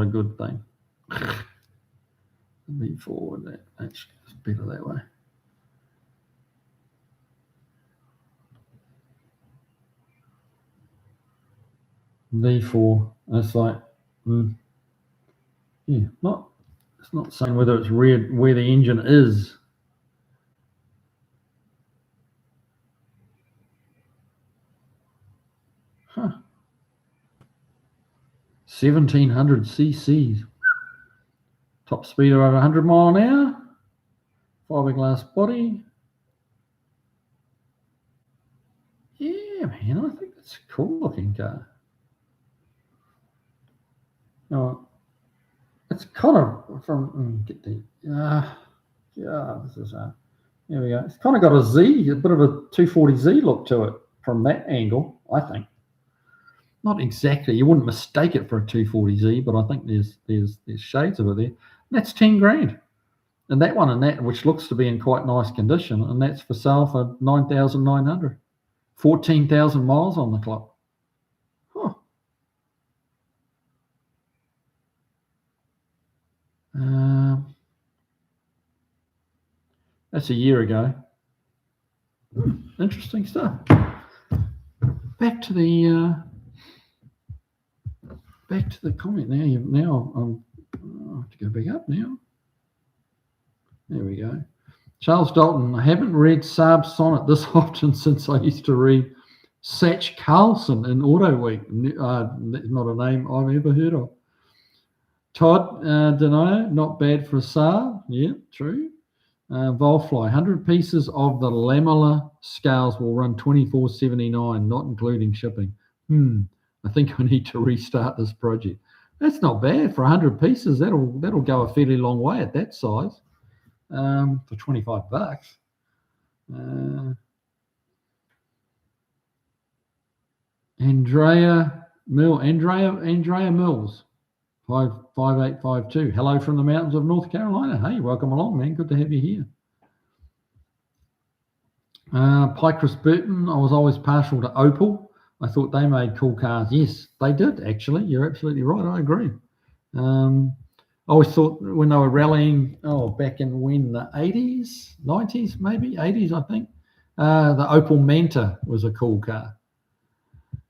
a good thing. V4 that's better that way. V4, that's like, yeah, it's not saying whether it's where the engine is. Huh. 1700 cc's. Top speed of over 100 mile an hour. Fiberglass body. Yeah, man, I think it's a cool looking car. No, it's kind of from get the this is here we go. It's kind of got a bit of a 240Z look to it from that angle, I think. not exactly. You wouldn't mistake it for a 240Z, but I think there's shades of it there. And that's 10 grand. And that one and that, which looks to be in quite nice condition, and that's for sale for 9,900. 14,000 miles on the clock. Huh. That's a year ago. Interesting stuff. Back to the comment now. I have to go back up now. There we go. Charles Dalton. I haven't read Saab Sonnet this often since I used to read Satch Carlson in Auto Week. Not a name I've ever heard of. Todd Donato, not bad for a Saab. Yeah, true. Volfly, 100 pieces of the lamellar scales will run $24.79, not including shipping. I think I need to restart this project. That's not bad for 100 pieces. That'll go a fairly long way at that size. For $25. Andrea Mills, 5852. Hello from the mountains of North Carolina. Hey, welcome along, man. Good to have you here. Pycris Burton, I was always partial to Opel. I thought they made cool cars. Yes, they did, actually. You're absolutely right. I agree. I always thought when they were rallying, back in the 80s, 90s, maybe 80s, I think, the Opel Manta was a cool car.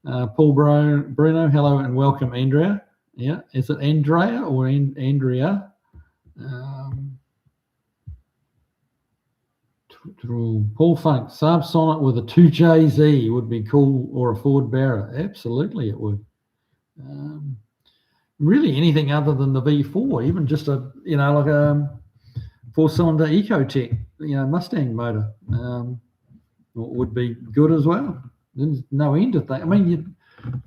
Paul Bruno, hello and welcome, Andrea. Yeah, is it Andrea or Andrea? Paul Funk, Saab Sonnet with a 2JZ would be cool, or a Ford Barra. Absolutely, it would. Really, anything other than the V4, even just a like a 4-cylinder Ecotec, Mustang motor, would be good as well. There's no end to things. I mean, you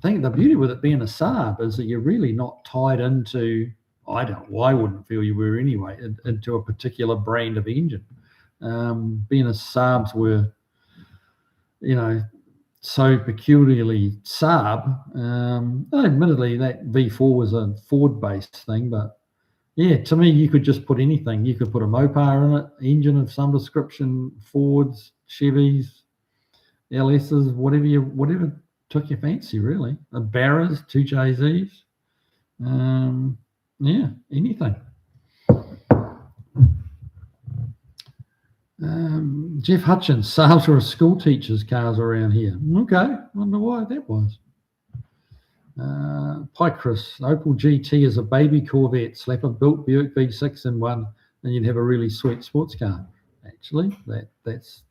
think the beauty with it being a Saab is that you're really not tied into. I wouldn't feel you were anyway, into a particular brand of engine. Being a Saabs were, so peculiarly Saab. Admittedly, that V4 was a Ford-based thing, but yeah, to me, you could just put anything. You could put a Mopar in it, engine of some description, Fords, Chevys, LSs, whatever took your fancy, really. Barras, 2JZs, anything. Jeff Hutchins, Saabs are school teachers' cars around here. Okay, wonder why that was. Pycris, Opel GT is a baby Corvette. Slap a built Buick V6 in one, and you'd have a really sweet sports car. Actually, that's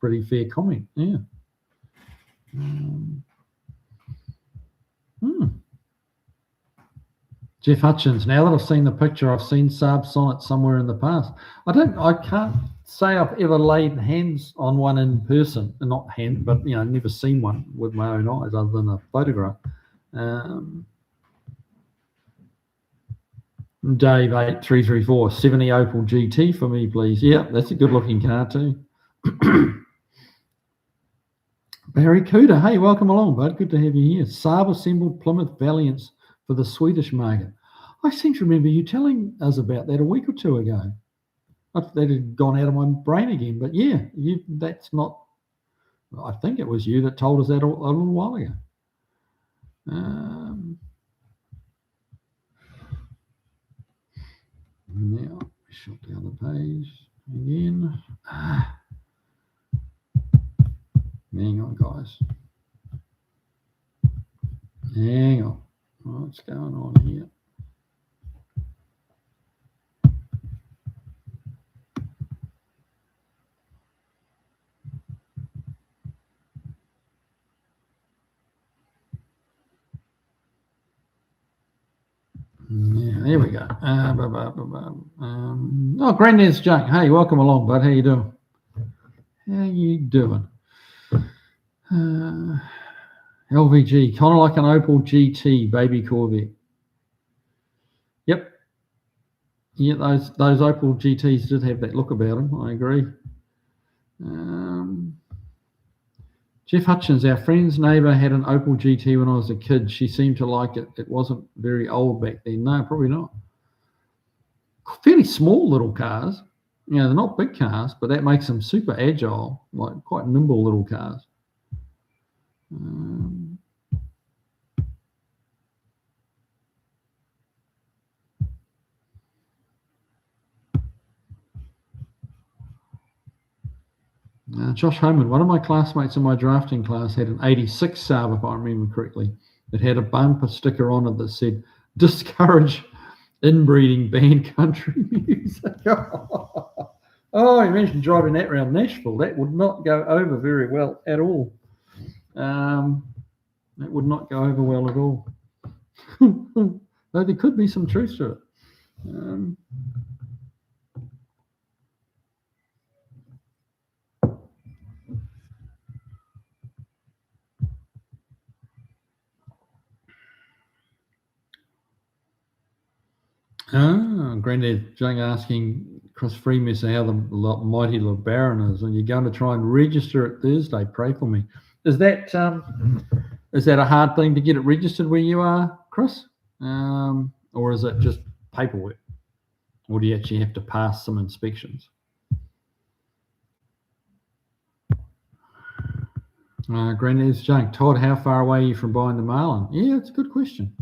pretty fair comment. Yeah. Jeff Hutchins, now that I've seen the picture, I've seen Saab Sonnet somewhere in the past. I can't say I've ever laid hands on one in person, not hand, but never seen one with my own eyes other than a photograph. Dave 8334, 70 Opel GT for me, please. Yeah, that's a good looking car too. Barry Cooter, hey, welcome along, bud. Good to have you here. Saab assembled Plymouth Valiants for the Swedish market. I seem to remember you telling us about that a week or two ago. That had gone out of my brain again, but yeah, that's not. I think it was you that told us that a little while ago. Now, shut down the page again. Hang on, guys. Hang on. What's going on here? Yeah, there we go. Granddad's Junk. Hey, welcome along, bud. How you doing? LVG, kind of like an Opel GT baby Corvette. Yep. Yeah, those Opel GTs did have that look about them. I agree. Jeff Hutchins, our friend's neighbour had an Opel GT when I was a kid. She seemed to like it. It wasn't very old back then. No, probably not. Fairly small little cars. You know, they're not big cars, but that makes them super agile, like quite nimble little cars. Josh Homan, one of my classmates in my drafting class had an 86 Saab, if I remember correctly. It had a bumper sticker on it that said, discourage inbreeding band country music. Oh, imagine driving that around Nashville. That would not go over very well at all. That would not go over well at all. Though there could be some truth to it. Granddad Jung asking Chris Freemesser how the mighty LeBaron is, and you're going to try and register it Thursday. Pray for me. Is that a hard thing to get it registered where you are, Chris? Or is it just paperwork? Or do you actually have to pass some inspections? Granddad's Junk. Todd, how far away are you from buying the Marlin? Yeah, it's a good question.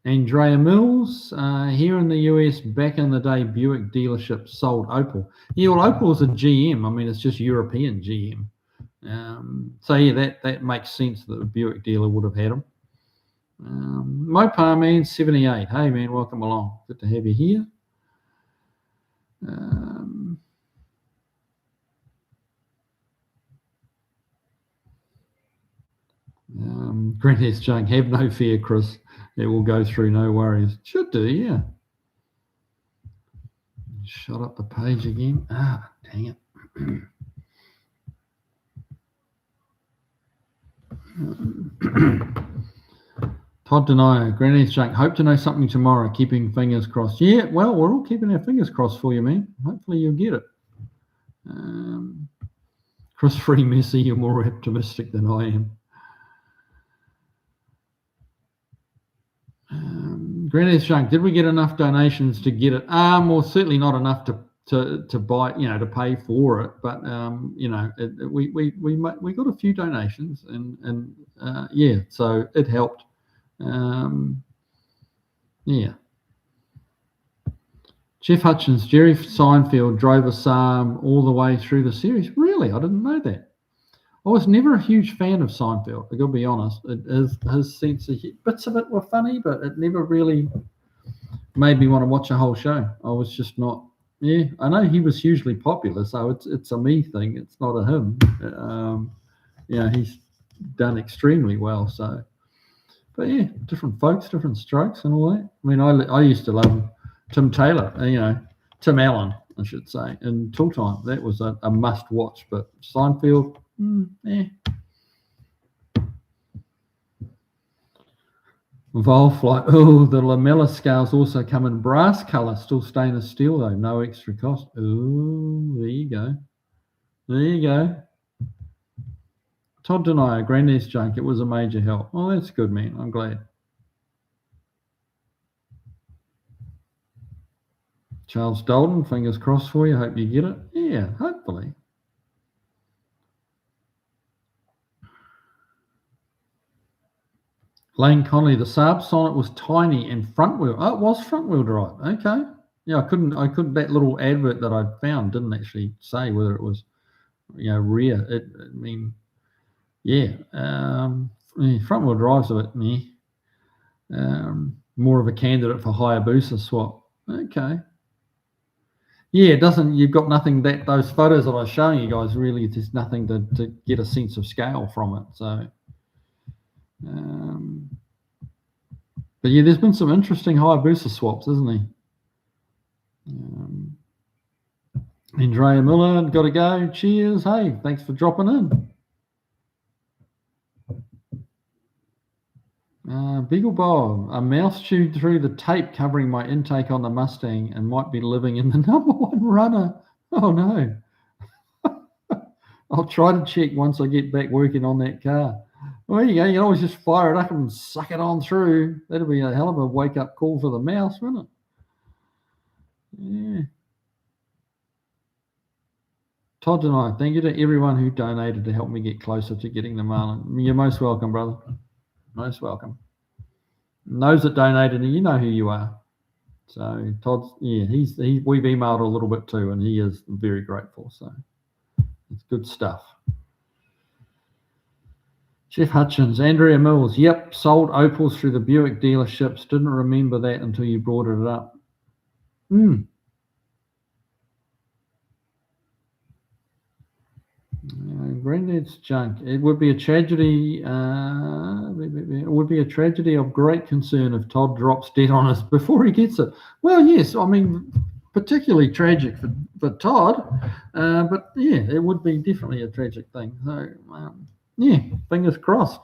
Andrea Mills, here in the US, back in the day, Buick dealerships sold Opel. Yeah, well, Opel is a GM. I mean, it's just European GM. So yeah, that makes sense that the Buick dealer would have had them. Mopar Man 78. Hey man, welcome along. Good to have you here. Granddad's Junk, have no fear, Chris. It will go through, no worries. Should do, yeah. Shut up the page again. Dang it. Todd Denier, Granny's Junk, hope to know something tomorrow, keeping fingers crossed. Yeah, well, we're all keeping our fingers crossed for you, man. Hopefully you'll get it. Chris Free Messi, you're more optimistic than I am. Granny's Junk, did we get enough donations to get it? Well, certainly not enough to buy, to pay for it. But we got a few donations, and yeah, so it helped. Yeah. Jeff Hutchins, Jerry Seinfeld drove a Psalm all the way through the series. Really, I didn't know that. I was never a huge fan of Seinfeld. I got to be honest. His sense of bits of it were funny, but it never really made me want to watch a whole show. I was just not. Yeah, I know he was hugely popular, so it's a me thing. It's not a him. He's done extremely well. So, but yeah, different folks, different strokes, and all that. I mean, I used to love Tim Taylor. Tim Allen, I should say, in Tool Time. That was a must watch. But Seinfeld. Volflight. Oh, the lamella scales also come in brass color, still stainless steel though, no extra cost. Oh, there you go. There you go. Todd Denier, Granddad's Junk. It was a major help. Oh, that's good, man. I'm glad. Charles Dalton, fingers crossed for you. Hope you get it. Yeah, hopefully. Lane Connolly, the Saab Sonnet was tiny and front wheel. Oh, it was front wheel drive. Okay. Yeah, I couldn't. That little advert that I found didn't actually say whether it was, rear. Front wheel drive's a bit meh. More of a candidate for Hayabusa swap. Okay. Yeah, it doesn't. You've got nothing those photos that I was showing you guys really. There's nothing to get a sense of scale from it. So. But yeah, there's been some interesting Hayabusa swaps, isn't he? Andrea Miller, got to go. Cheers. Hey, thanks for dropping in. Beagle Bob, a mouse chewed through the tape covering my intake on the Mustang and might be living in the #1 runner. Oh no. I'll try to check once I get back working on that car. Well, there you go. You can always just fire it up and suck it on through. That'll be a hell of a wake-up call for the mouse, wouldn't it? Yeah. Todd and I, thank you to everyone who donated to help me get closer to getting the marlin. You're most welcome, brother. Most welcome. And those that donated, you know who you are. So Todd's, yeah, we've emailed a little bit too, and he is very grateful. So it's good stuff. Jeff Hutchins, Andrea Mills, yep, sold Opals through the Buick dealerships. Didn't remember that until you brought it up. Granddad's junk. It would be a tragedy. It would be a tragedy of great concern if Todd drops dead on us before he gets it. Well, yes, I mean, particularly tragic for Todd, but yeah, it would be definitely a tragic thing. So, yeah, fingers crossed.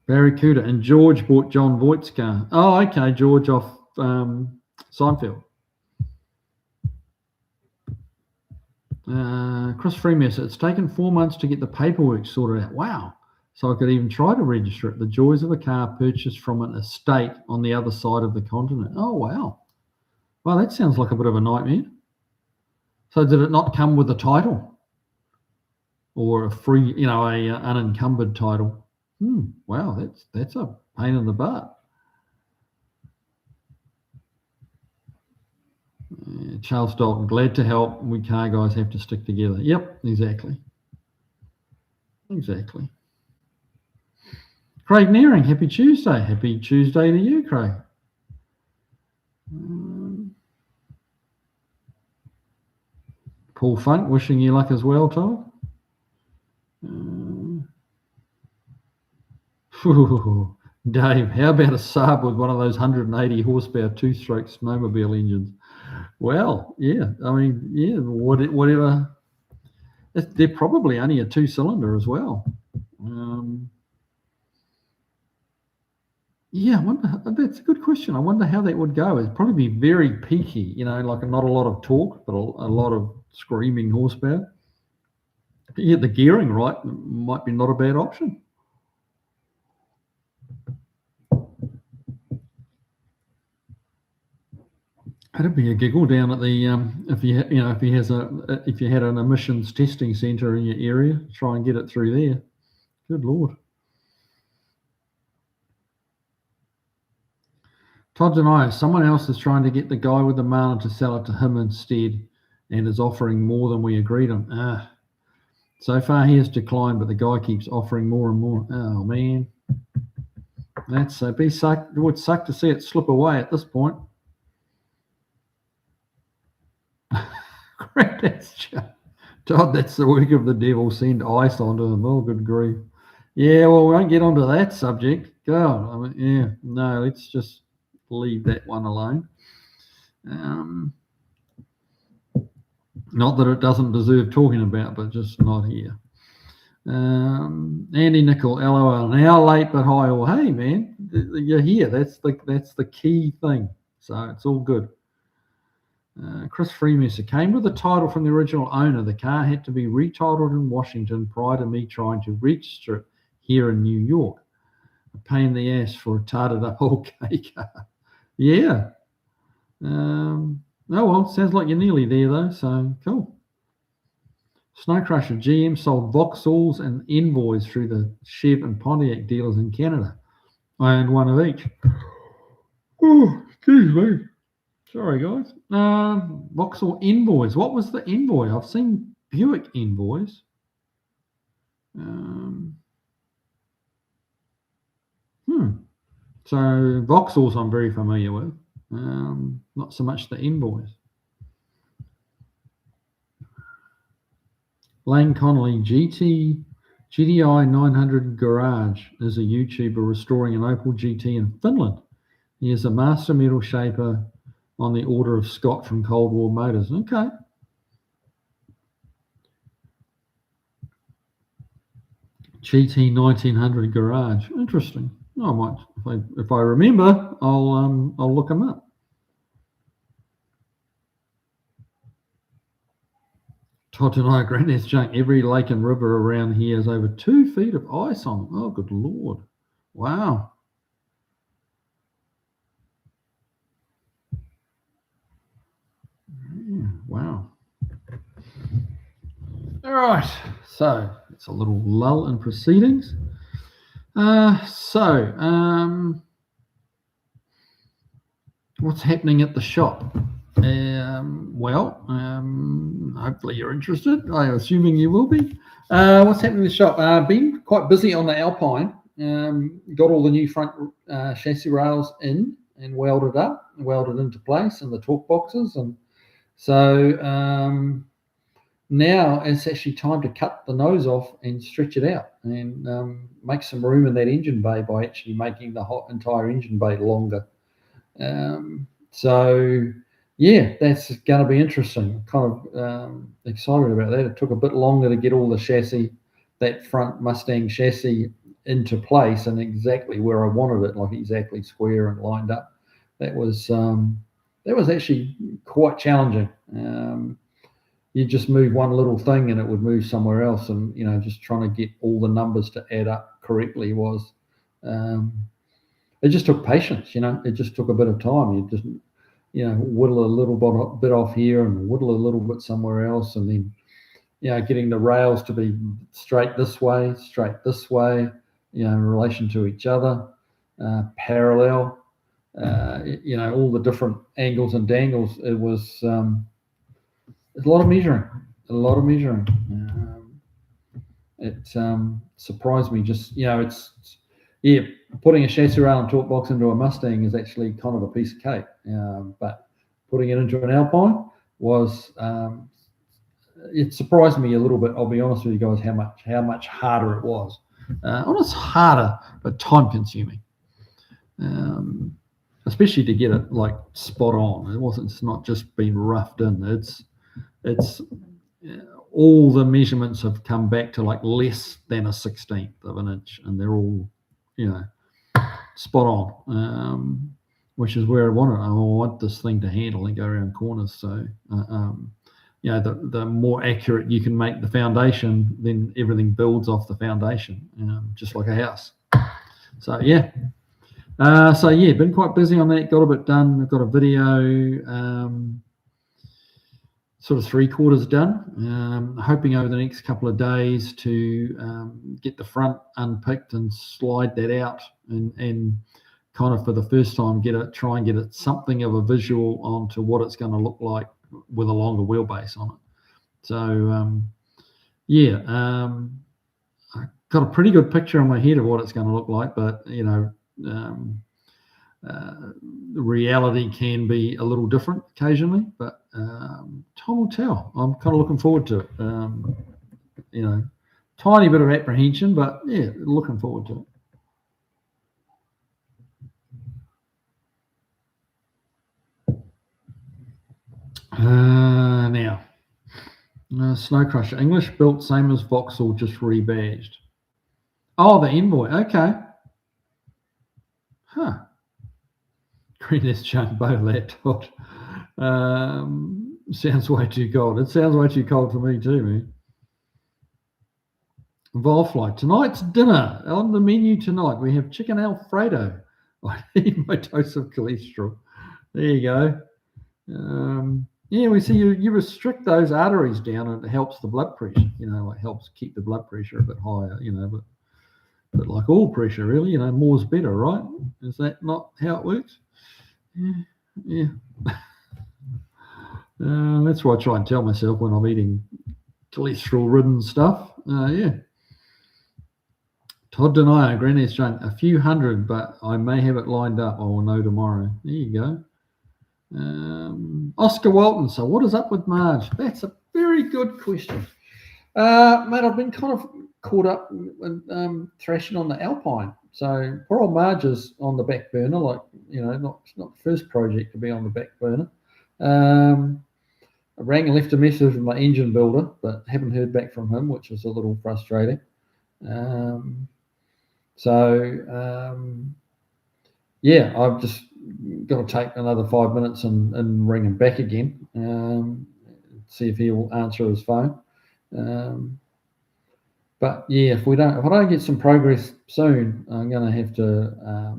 Barracuda, and George bought John Voight's car. Oh, okay, George off Seinfeld. Chris Freeman, it's taken 4 months to get the paperwork sorted out. Wow. So I could even try to register it. The joys of a car purchased from an estate on the other side of the continent. Oh, wow. Well, that sounds like a bit of a nightmare. So did it not come with a title? Or a free, a unencumbered title? Wow, that's a pain in the butt. Charles Dalton, glad to help. We car guys have to stick together. Yep, exactly. Craig Nearing, happy Tuesday. Happy Tuesday to you, Craig. Paul Funk, wishing you luck as well, Todd. Dave, how about a Saab with one of those 180 horsepower two-stroke snowmobile engines? Well, yeah, I mean, yeah, whatever. They're probably only a two-cylinder as well. Yeah, I wonder. That's a good question. I wonder how that would go. It'd probably be very peaky, like not a lot of torque, but a lot of screaming horsepower. But yeah, the gearing right might be not a bad option. That'd be a giggle down at the if you had an emissions testing centre in your area, try and get it through there. Good Lord. Todd and I, someone else is trying to get the guy with the marlin to sell it to him instead, and is offering more than we agreed on. So far he has declined, but the guy keeps offering more and more. Oh man, that's it would suck to see it slip away at this point. Todd, that's the work of the devil. Send ice onto them. Oh, good grief. Yeah, well, we won't get onto that subject. God, I mean, yeah, no, let's just leave that one alone. Not that it doesn't deserve talking about, but just not here. Andy Nickel, LOL. Now late but high. Well, hey man, you're here. That's the key thing. So it's all good. Chris Freemesser, came with a title from the original owner. The car had to be retitled in Washington prior to me trying to register it here in New York. A pain in the ass for a retarded up old K car. Yeah. Oh well, sounds like you're nearly there though. So cool. Snow Crusher, GM sold Vauxhalls and Envoys through the Chev and Pontiac dealers in Canada. I owned one of each. Oh, excuse me. Sorry, guys. Vauxhall Envoys. What was the Envoy? I've seen Buick Envoys. So Vauxhalls I'm very familiar with. Not so much the Envoys. Lane Connolly, GTI 900 Garage is a YouTuber restoring an Opel GT in Finland. He is a master metal shaper on the order of Scott from Cold War Motors. Okay. GT 1900 Garage. Interesting. I might, if I remember, I'll look them up. Todd and I, Granddad's junk. Every lake and river around here has over 2 feet of ice on. Oh, good Lord. Wow. Yeah, wow. All right. So it's a little lull in proceedings. What's happening at the shop? Hopefully you're interested. I'm assuming you will be. What's happening in the shop? Been quite busy on the Alpine. Got all the new front chassis rails in and welded into place, and the torque boxes, and so now it's actually time to cut the nose off and stretch it out and make some room in that engine bay by actually making the entire engine bay longer. So yeah, that's going to be interesting. Kind of excited about that. It took a bit longer to get all the chassis, that front Mustang chassis, into place and exactly where I wanted it, like exactly square and lined up. That was actually quite challenging. You just move one little thing and it would move somewhere else, and just trying to get all the numbers to add up correctly was. It just took patience, It just took a bit of time. You just, whittle a little bit off here and whittle a little bit somewhere else, and then, getting the rails to be straight this way, in relation to each other, parallel, all the different angles and dangles. It was a lot of measuring. It surprised me. Just putting a chassis rail and torque box into a Mustang is actually kind of a piece of cake. But putting it into an Alpine was, it surprised me a little bit. I'll be honest with you guys, how much harder it was. Not as harder, but time consuming. Especially to get it like spot on. It's not just been roughed in. It's all the measurements have come back to like less than a 16th of an inch, and they're all, spot on, which is where I want it. I want this thing to handle and go around corners. So, the more accurate you can make the foundation, then everything builds off the foundation, just like a house. So, yeah. Been quite busy on that. Got a bit done. I've got a video, sort of 3/4 done. Hoping over the next couple of days to get the front unpicked and slide that out, and kind of for the first time try and get it something of a visual onto what it's going to look like with a longer wheelbase on it. So I got a pretty good picture in my head of what it's going to look like, but the reality can be a little different occasionally, but time will tell. I'm kind of looking forward to it. Tiny bit of apprehension, but yeah, looking forward to it. Now, Snow Crusher, English built, same as Vauxhall, just rebadged. Oh, the Envoy. Okay. Huh. Green junk bow laptop. Sounds way too cold. It sounds way too cold for me too, man. Volfly. Tonight's dinner. On the menu tonight, we have chicken Alfredo. I need my dose of cholesterol. There you go. We see you restrict those arteries down, and it helps the blood pressure. It helps keep the blood pressure a bit higher. But like all pressure, really, more's better, right? Is that not how it works? Yeah. That's what I try and tell myself when I'm eating cholesterol-ridden stuff. Yeah. Todd Denier, Granny's junk, a few hundred, but I may have it lined up. I will know tomorrow. There you go. Oscar Walton. So what is up with Marge? That's a very good question. Mate, I've been kind of caught up with thrashing on the Alpine. So poor old Marge is on the back burner, not the first project to be on the back burner. I rang and left a message with my engine builder, but haven't heard back from him, which is a little frustrating. I've just got to take another 5 minutes and ring him back again, see if he will answer his phone. But yeah, if I don't get some progress soon, I'm going to have to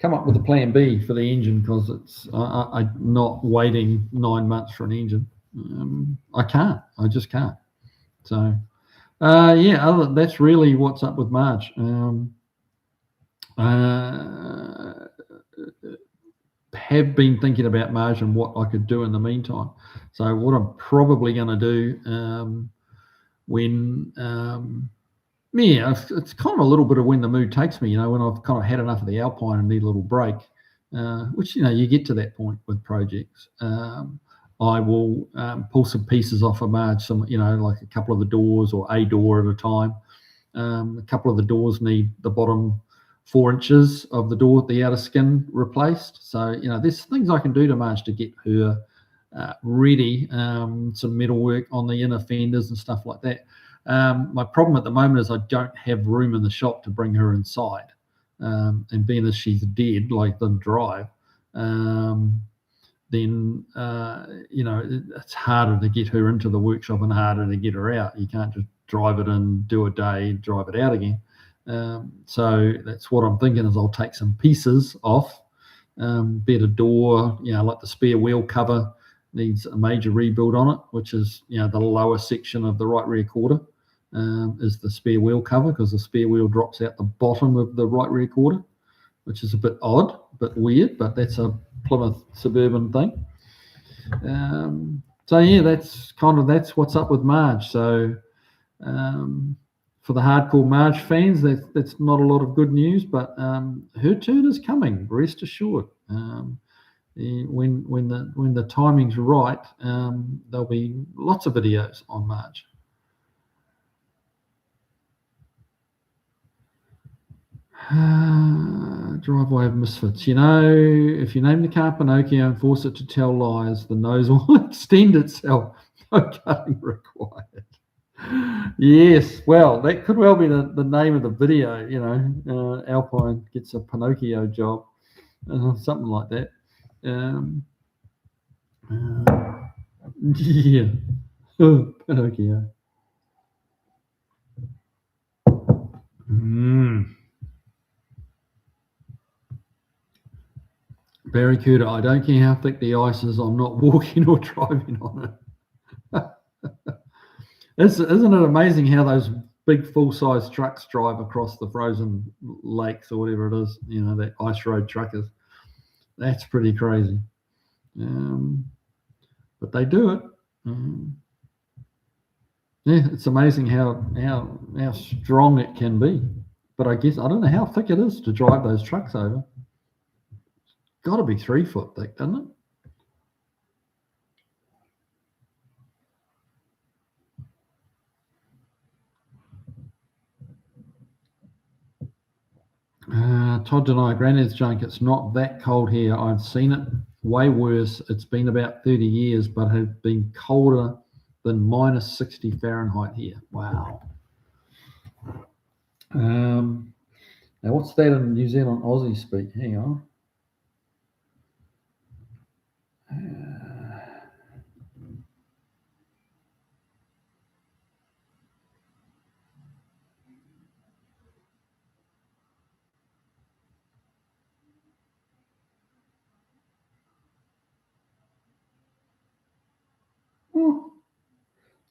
come up with a plan B for the engine, because I'm not waiting 9 months for an engine. I just can't. So yeah, that's really what's up with Marge. Have been thinking about Marge and what I could do in the meantime. So what I'm probably going to do when it's kind of a little bit of when the mood takes me, when I've kind of had enough of the Alpine and need a little break, which, you get to that point with projects. I will pull some pieces off of Marge, like a couple of the doors or a door at a time. A couple of the doors need the bottom 4 inches of the door, the outer skin, replaced. So, there's things I can do to Marge to get her ready, some metalwork on the inner fenders and stuff like that. My problem at the moment is I don't have room in the shop to bring her inside. And being as she's dead, like the drive, then, it's harder to get her into the workshop and harder to get her out. You can't just drive it in, do a day, drive it out again. So that's what I'm thinking, is I'll take some pieces off, be it a door, like the spare wheel cover needs a major rebuild on it, which is, the lower section of the right rear quarter, is the spare wheel cover, because the spare wheel drops out the bottom of the right rear quarter, which is a bit odd, a bit weird, but that's a Plymouth Suburban thing. So yeah, that's what's up with Marge. So for the hardcore Marge fans, that's not a lot of good news, but her turn is coming, rest assured. When the timing's right, there'll be lots of videos on Marge. Driveway of misfits. If you name the car Pinocchio and force it to tell lies, the nose will extend itself. No cutting required. Yes, well, that could well be the name of the video. Alpine gets a Pinocchio job, something like that. Yeah, Pinocchio. Barracuda, I don't care how thick the ice is, I'm not walking or driving on it. Isn't it amazing how those big full-size trucks drive across the frozen lakes or whatever it is, that ice road truckers? That's pretty crazy. But they do it. Yeah, it's amazing how strong it can be. But I guess I don't know how thick it is to drive those trucks over. Got to be 3 foot thick, doesn't it? Todd denied Granddad's junk. It's not that cold here. I've seen it way worse. It's been about 30 years, but have been colder than minus 60 Fahrenheit here. Wow. Now, what's that in New Zealand Aussie speak? Hang on.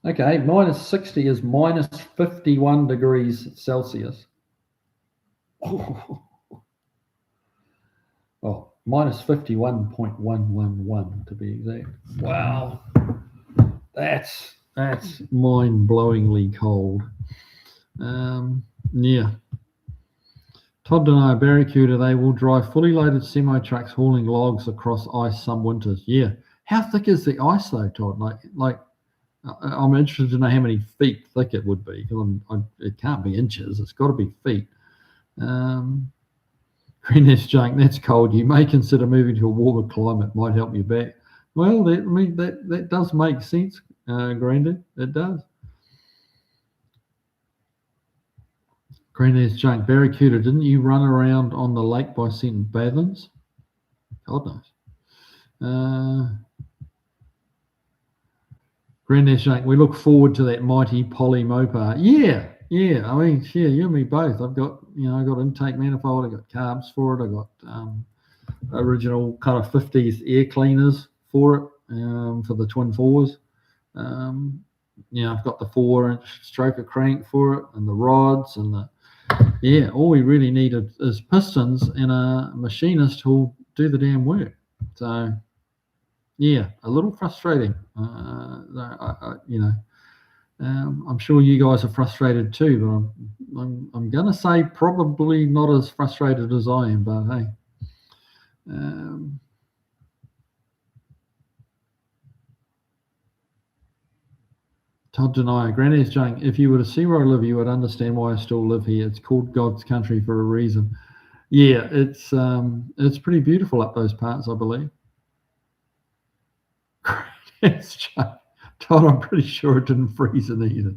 Okay, minus 60 is minus 51 degrees Celsius. Oh, minus 51.111 to be exact. Wow, that's mind-blowingly cold. Yeah. Todd and I, Barracuda, they will drive fully loaded semi-trucks hauling logs across ice some winters. Yeah. How thick is the ice though, Todd? Like I'm interested to know how many feet thick it would be, because it can't be inches. It's got to be feet. Greenhouse junk, that's cold. You may consider moving to a warmer climate. Might help you back. Well, that does make sense, Grandad. It does. Greenhouse junk, Barracuda, didn't you run around on the lake by St. Badlands? God knows. Granddad Shank, we look forward to that mighty Poly Mopar. Yeah, yeah. I mean, yeah, you and me both. I've got, I got intake manifold. I got carbs for it. I got original kind of 50s air cleaners for it, for the twin fours. I've got the 4-inch stroker crank for it, and the rods, and all we really need is pistons and a machinist who'll do the damn work. So yeah, a little frustrating. I'm sure you guys are frustrated too, but I'm going to say probably not as frustrated as I am. But hey, Todd Denier, Granny's saying, if you were to see where I live, you would understand why I still live here. It's called God's country for a reason. Yeah, it's pretty beautiful up those parts, I believe. Todd, I'm pretty sure it didn't freeze in either.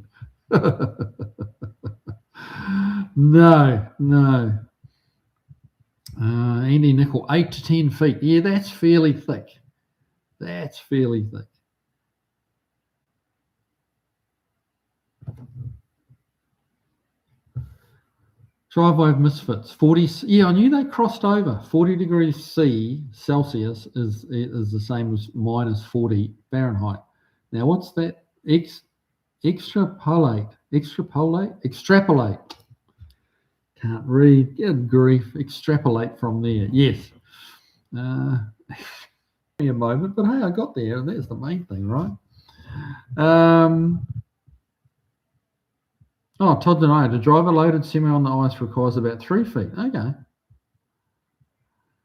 No. Andy Nickel, 8 to 10 feet. Yeah, that's fairly thick. Driveway of Misfits, 40. Yeah, I knew they crossed over. 40 degrees Celsius is the same as minus 40 Fahrenheit. Now, what's that? Extrapolate. Can't read. Good grief. Extrapolate from there. Yes. A moment, but hey, I got there. That's the main thing, right? Todd Denier, to drive a loaded semi on the ice requires about 3 feet. Okay.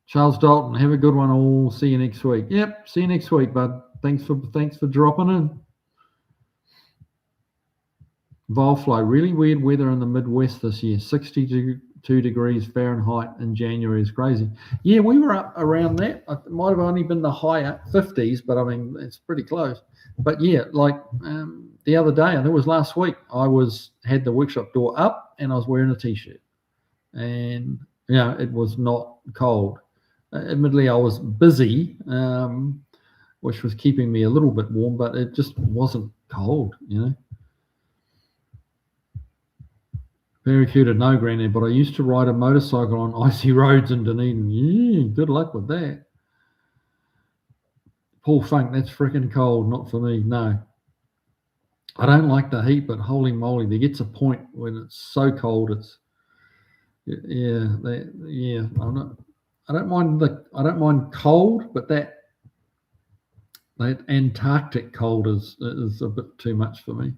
Charles Dalton, have a good one all. See you next week. Yep, see you next week, bud. Thanks for dropping in. Volflow, really weird weather in the Midwest this year. 62 degrees Fahrenheit in January is crazy. Yeah, we were up around that. It might have only been the higher 50s, but I mean, it's pretty close. But yeah, like the other day, and it was last week, I had the workshop door up and I was wearing a t-shirt, and it was not cold. Admittedly, I was busy, which was keeping me a little bit warm, but it just wasn't cold, Barracuda, no, Granny, but I used to ride a motorcycle on icy roads in Dunedin. Yeah, good luck with that. Paul Funk, that's freaking cold, not for me. No. I don't like the heat, but holy moly, there gets a point when it's so cold. I don't mind cold, but that Antarctic cold is a bit too much for me.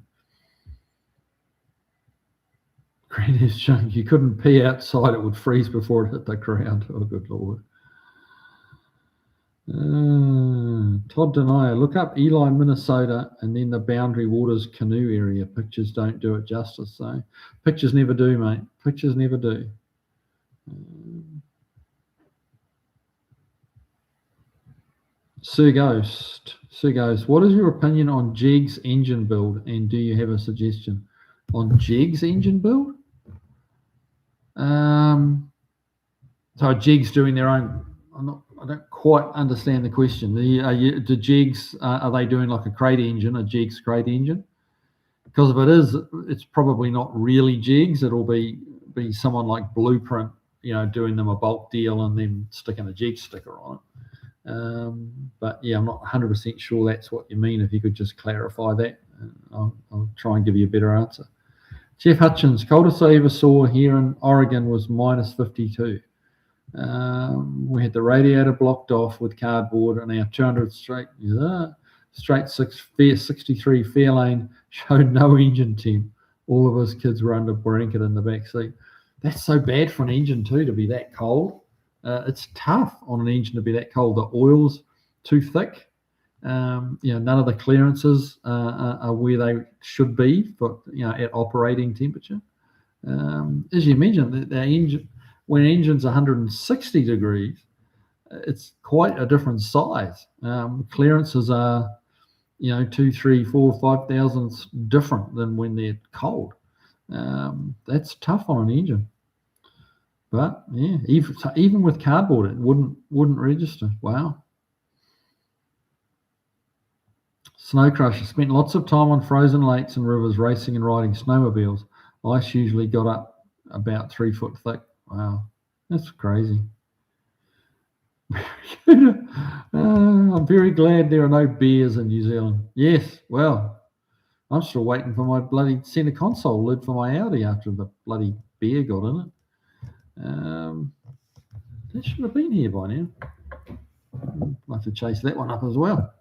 Granny's junk, you couldn't pee outside, it would freeze before it hit the ground. Oh, good Lord. Todd Denier, look up Eli, Minnesota, and then the Boundary Waters canoe area. Pictures don't do it justice, so pictures never do, mate. Pictures never do. Sir Ghost, what is your opinion on Jig's engine build, and do you have a suggestion on Jig's engine build? So Jig's doing their own. I don't quite understand the question. The Jigs, are they doing like a crate engine, a Jig's crate engine? Because if it is, it's probably not really Jigs. It'll be someone like Blueprint, doing them a bulk deal and then sticking a Jig sticker on it. But yeah, I'm not 100% sure that's what you mean. If you could just clarify that, I'll try and give you a better answer. Jeff Hutchins, coldest I ever saw here in Oregon was minus 52. We had the radiator blocked off with cardboard, and our 200 straight 63 Fairlane showed no engine temp. All of us kids were under blanket in the back seat. That's so bad for an engine too, to be that cold. It's tough on an engine to be that cold. The oil's too thick. None of the clearances are where they should be for at operating temperature. As you mentioned, the engine, when engine's 160 degrees, it's quite a different size. Clearances are 2, 3, 4, 5 thousandths different than when they're cold. That's tough on an engine. But yeah, even with cardboard, it wouldn't register. Wow. Snow Crusher spent lots of time on frozen lakes and rivers racing and riding snowmobiles. Ice usually got up about 3 foot thick. Wow, that's crazy. I'm very glad there are no bears in New Zealand. Yes, well, I'm still waiting for my bloody centre console lid for my Audi after the bloody bear got in it. That should have been here by now. I'll have to chase that one up as well.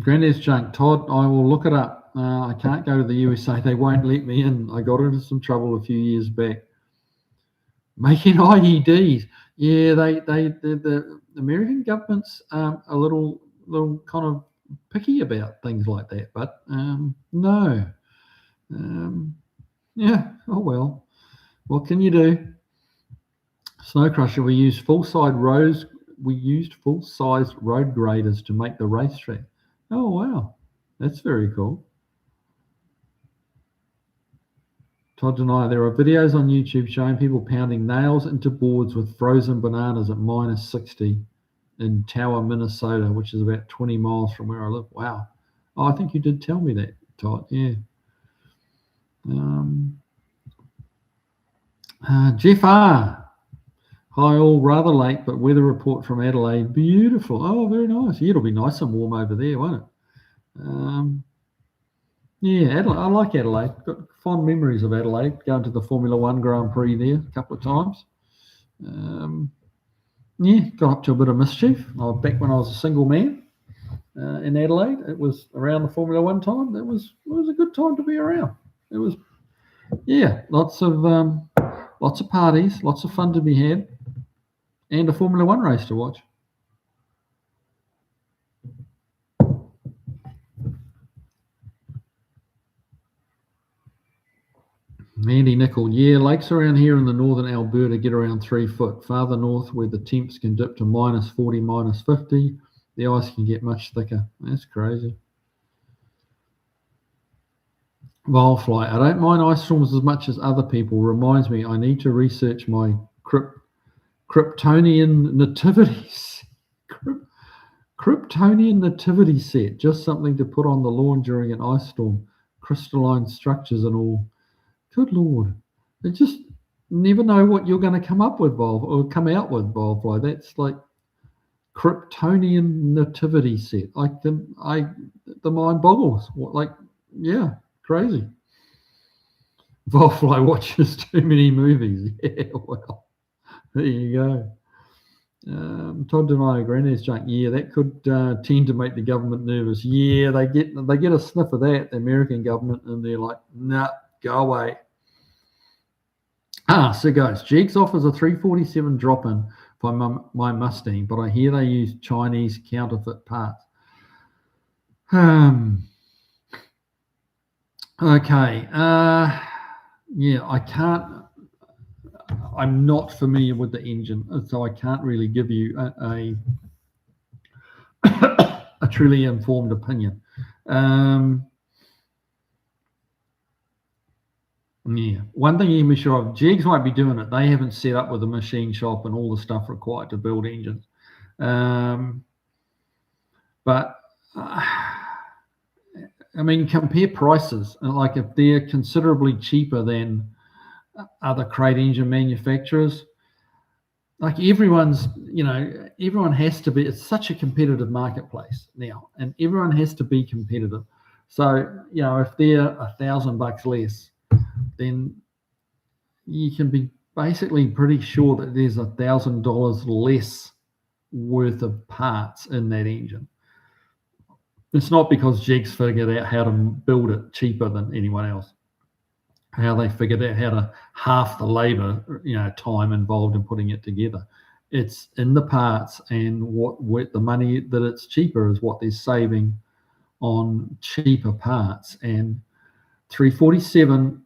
Granddad's junk. Todd, I will look it up. I can't go to the USA. They won't let me in. I got into some trouble a few years back. Making IEDs. Yeah, the American government's a little kind of picky about things like that. But no. Yeah, oh well. What can you do? Snow Crusher, we used full-size road graders to make the racetrack. Oh wow, that's very cool. Todd and I, there are videos on YouTube showing people pounding nails into boards with frozen bananas at -60 in Tower, Minnesota, which is about 20 miles from where I live. Wow. Oh, I think you did tell me that, Todd. Yeah. Jeff R. Hi all, rather late, but weather report from Adelaide. Beautiful. Oh, very nice. Yeah, it'll be nice and warm over there, won't it? Yeah, Adelaide. I like Adelaide. Got fond memories of Adelaide, going to the Formula One Grand Prix there a couple of times. Yeah, got up to a bit of mischief. Back when I was a single man in Adelaide, it was around the Formula One time. It was a good time to be around. It was, yeah, lots of parties, lots of fun to be had, and a Formula One race to watch. Andy Nickel, yeah, lakes around here in the northern Alberta get around 3 foot. Farther north, where the temps can dip to -40, -50, the ice can get much thicker. That's crazy. Wildfly, I don't mind ice storms as much as other people. Reminds me, I need to research my Kryptonian nativities. Kryptonian nativity set, just something to put on the lawn during an ice storm. Crystalline structures and all. Good Lord. You just never know what you're going to come out with, Wildfly. That's like Kryptonian nativity set. The mind boggles. Yeah, crazy. Wildfly watches too many movies. Yeah, well, there you go. Todd Denier, Granddad's junk. Yeah, that could tend to make the government nervous. Yeah, they get a sniff of that, the American government, and they're like, nah, go away. So goes. Jegs offers a 347 drop-in for my Mustang, but I hear they use Chinese counterfeit parts. Okay. Yeah, I can't. I'm not familiar with the engine, so I can't really give you a truly informed opinion. Yeah, one thing you can be sure of, Jegs won't be doing it. They haven't set up with a machine shop and all the stuff required to build engines. But I mean, compare prices. Like if they're considerably cheaper than other crate engine manufacturers, like everyone has to be. It's such a competitive marketplace now, and everyone has to be competitive. So if they're $1,000 less, then you can be basically pretty sure that there's $1,000 less worth of parts in that engine. It's not because Jegs figured out how to build it cheaper than anyone else. How they figured out how to half the labor, time involved in putting it together. It's in the parts, and what the money that it's cheaper is what they're saving on cheaper parts. And 347,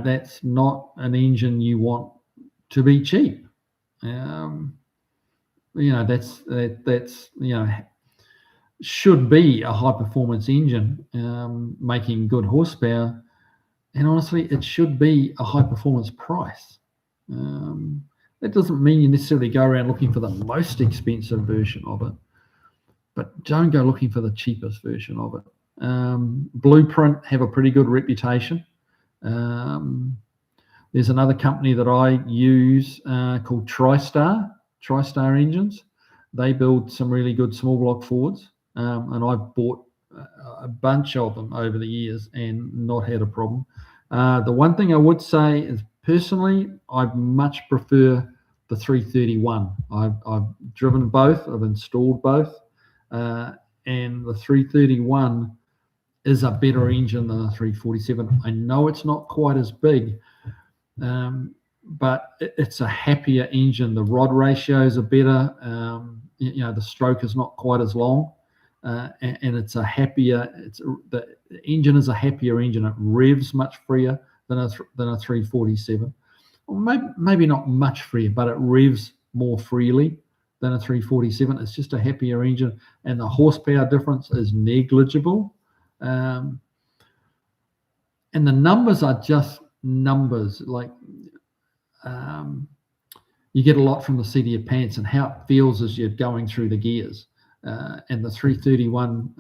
that's not an engine you want to be cheap. That's should be a high performance engine, making good horsepower. And honestly, it should be a high performance price. That doesn't mean you necessarily go around looking for the most expensive version of it, but don't go looking for the cheapest version of it. Blueprint have a pretty good reputation. There's another company that I use called TriStar Engines. They build some really good small block Fords, and I've bought a bunch of them over the years and not had a problem. The one thing I would say is, personally, I much prefer the 331. I've driven both, I've installed both, and the 331 is a better engine than the 347. I know it's not quite as big, but it's a happier engine. The rod ratios are better. The stroke is not quite as long, and it's a happier. The engine is a happier engine. It revs much freer than a 347. Well, maybe not much freer, but it revs more freely than a 347. It's just a happier engine, and the horsepower difference is negligible. And the numbers are just numbers. Like you get a lot from the seat of your pants and how it feels as you're going through the gears. And the 331,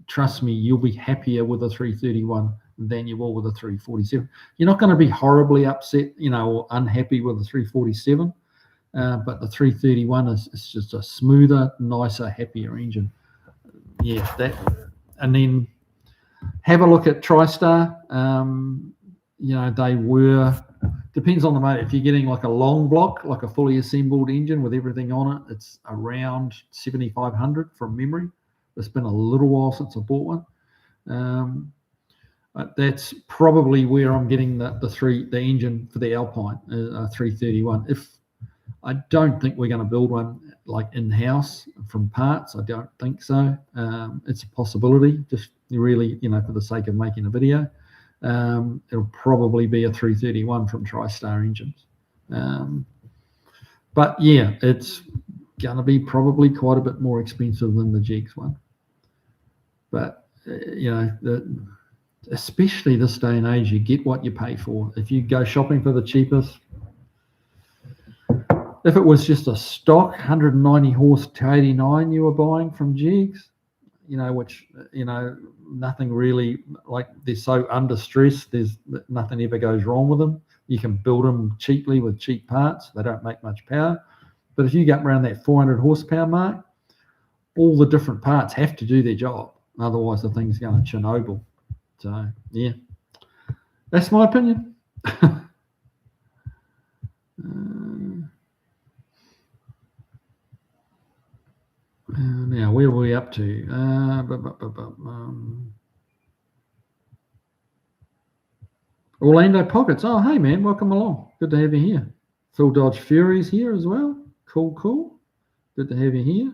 trust me, you'll be happier with a 331 than you will with a 347. You're not going to be horribly upset, or unhappy with the 347. But the 331 is just a smoother, nicer, happier engine. Yeah, and then have a look at TriStar. They were, depends on the motor. If you're getting like a long block, like a fully assembled engine with everything on it, it's around 7,500 from memory. It's been a little while since I bought one. But that's probably where I'm getting the engine for the Alpine, 331. If I don't think we're going to build one like in-house from parts. I don't think so. It's a possibility, just really, for the sake of making a video. It'll probably be a 331 from TriStar Engines. But yeah, it's going to be probably quite a bit more expensive than the Jegs one. But, especially this day and age, you get what you pay for. If you go shopping for the cheapest, if it was just a stock 190 horse 289 you were buying from Jegs, which, nothing really, like, they're so under stress, there's nothing ever goes wrong with them. You can build them cheaply with cheap parts. They don't make much power. But if you get around that 400 horsepower mark, all the different parts have to do their job. Otherwise, the thing's going to Chernobyl. So, yeah, that's my opinion. Now, where are we up to? Orlando Pockets. Oh, hey, man, welcome along. Good to have you here. Phil Dodge Fury's here as well. Cool. Good to have you here.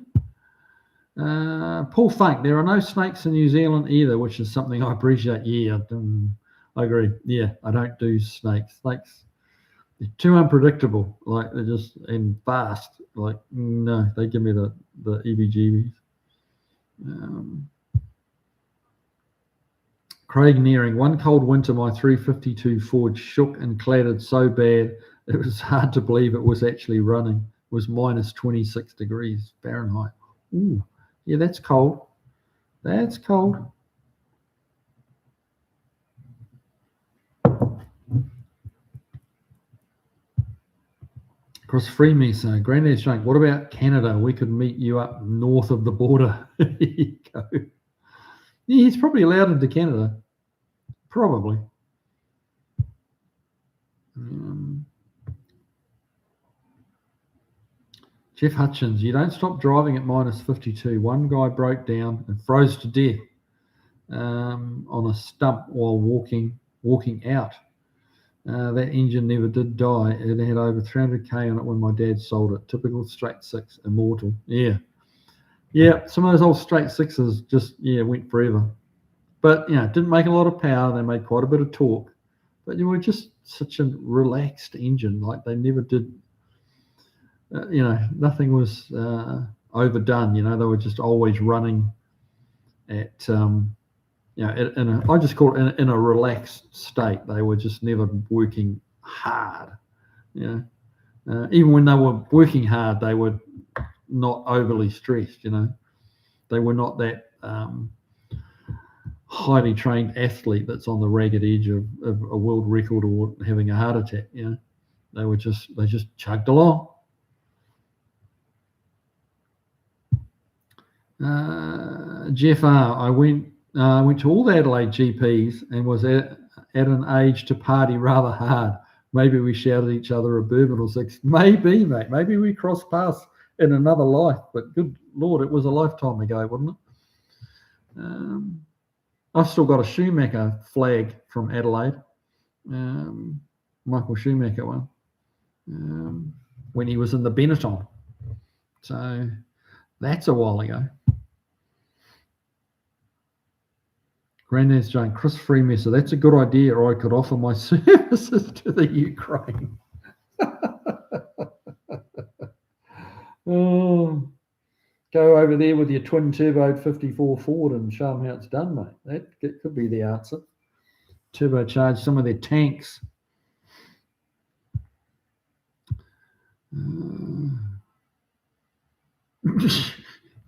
Paul Funk, there are no snakes in New Zealand either, which is something I appreciate. Yeah, I agree. Yeah, I don't do snakes. Snakes, they're too unpredictable. Like, they're just, and fast. Like, no, they give me the EBGBs. Craig Nearing, one cold winter, my 352 Ford shook and clattered so bad it was hard to believe it was actually running. It was minus 26 degrees Fahrenheit. Ooh, yeah, that's cold. That's cold. Cross free me, so Granddad's Junk. What about Canada? We could meet you up north of the border. There you go. Yeah, he's probably allowed into Canada. Probably. Jeff Hutchins, you don't stop driving at minus 52. One guy broke down and froze to death on a stump while walking out. That engine never did die. It had over 300k on it when my dad sold it. Typical straight six, immortal. Yeah, some of those old straight sixes just went forever. But didn't make a lot of power. They made quite a bit of torque, but they were just such a relaxed engine. Like, they never did. Nothing was overdone. They were just always running at I just call it in a relaxed state. They were just never working hard. Even when they were working hard, they were not overly stressed. They were not that highly trained athlete that's on the ragged edge of a world record or having a heart attack. They just chugged along. Jeff R. I went to all the Adelaide GPs and was at an age to party rather hard. Maybe we shouted each other a bourbon or six. Maybe, mate. Maybe we crossed paths in another life. But good Lord, it was a lifetime ago, wasn't it? I've still got a Schumacher flag from Adelaide. Michael Schumacher one. When he was in the Benetton. So that's a while ago. Granddad's Jane, Chris Freemesser, that's a good idea, or I could offer my services to the Ukraine. Oh, go over there with your twin-turboed 54 Ford and show them how it's done, mate. That could be the answer. Turbocharge some of their tanks.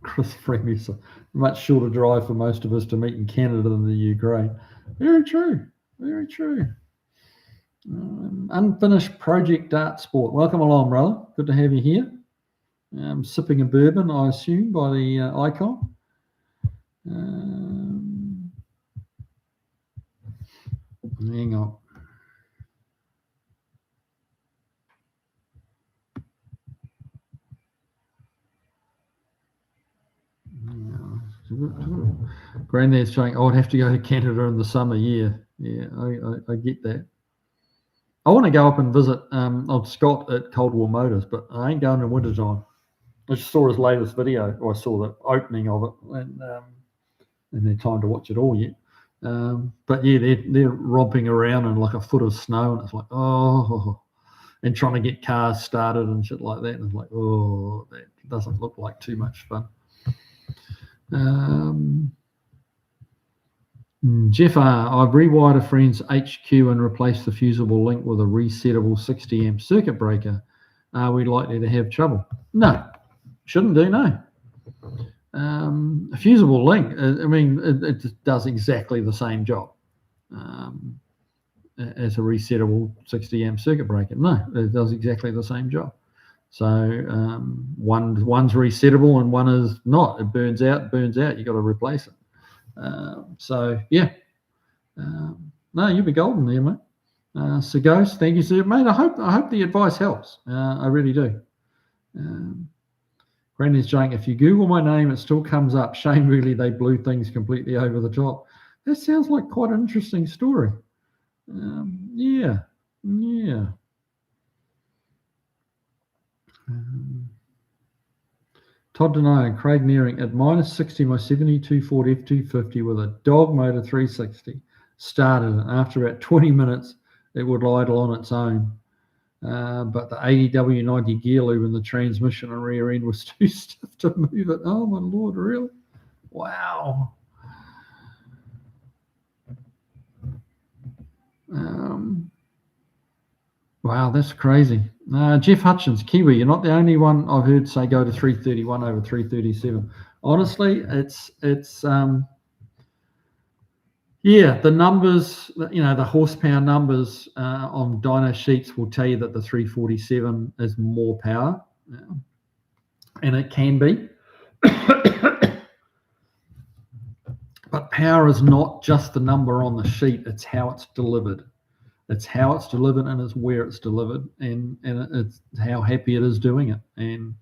Chris Freemesser, much shorter drive for most of us to meet in Canada than the Ukraine. Very true. Very true. Unfinished Project Dart Sport. Welcome along, brother. Good to have you here. Sipping a bourbon, I assume, by the icon. Hang on. Granddad's saying, I would have to go to Canada in the summer. Yeah, I get that. I want to go up and visit old Scott at Cold War Motors, but I ain't going in winter time. I just saw his latest video, or I saw the opening of it, and had time to watch it all yet. But yeah, they're romping around in like a foot of snow, and it's like, oh, and trying to get cars started and shit like that. And it's like, oh, that doesn't look like too much fun. Jeff R. I've rewired a friend's HQ and replaced the fusible link with a resettable 60 amp circuit breaker. Are we likely to have trouble? No, shouldn't do, no. A fusible link, it does exactly the same job as a resettable 60 amp circuit breaker. No, it does exactly the same job. So one's resettable and one is not. It burns out. You got to replace it. So yeah, no, you'll be golden there, mate. So Ghost, thank you, sir, mate. I hope the advice helps. I really do. Granny's saying, if you Google my name, it still comes up. Shame, really, they blew things completely over the top. That sounds like quite an interesting story. Yeah. Todd Denier and Craig Nearing at -60, my 72 Ford F250 with a dog motor 360 started, and after about 20 minutes, it would idle on its own. But the 80W90 gear lube in the transmission and rear end was too stiff to move it. Oh, my Lord, really? Wow. Wow, that's crazy. Jeff Hutchins, Kiwi, you're not the only one I've heard say go to 331 over 337. Honestly, it's yeah, the numbers, the horsepower numbers on dyno sheets will tell you that the 347 is more power, and it can be. But power is not just the number on the sheet, it's how it's delivered. It's how it's delivered and it's where it's delivered, and it's how happy it is doing it. And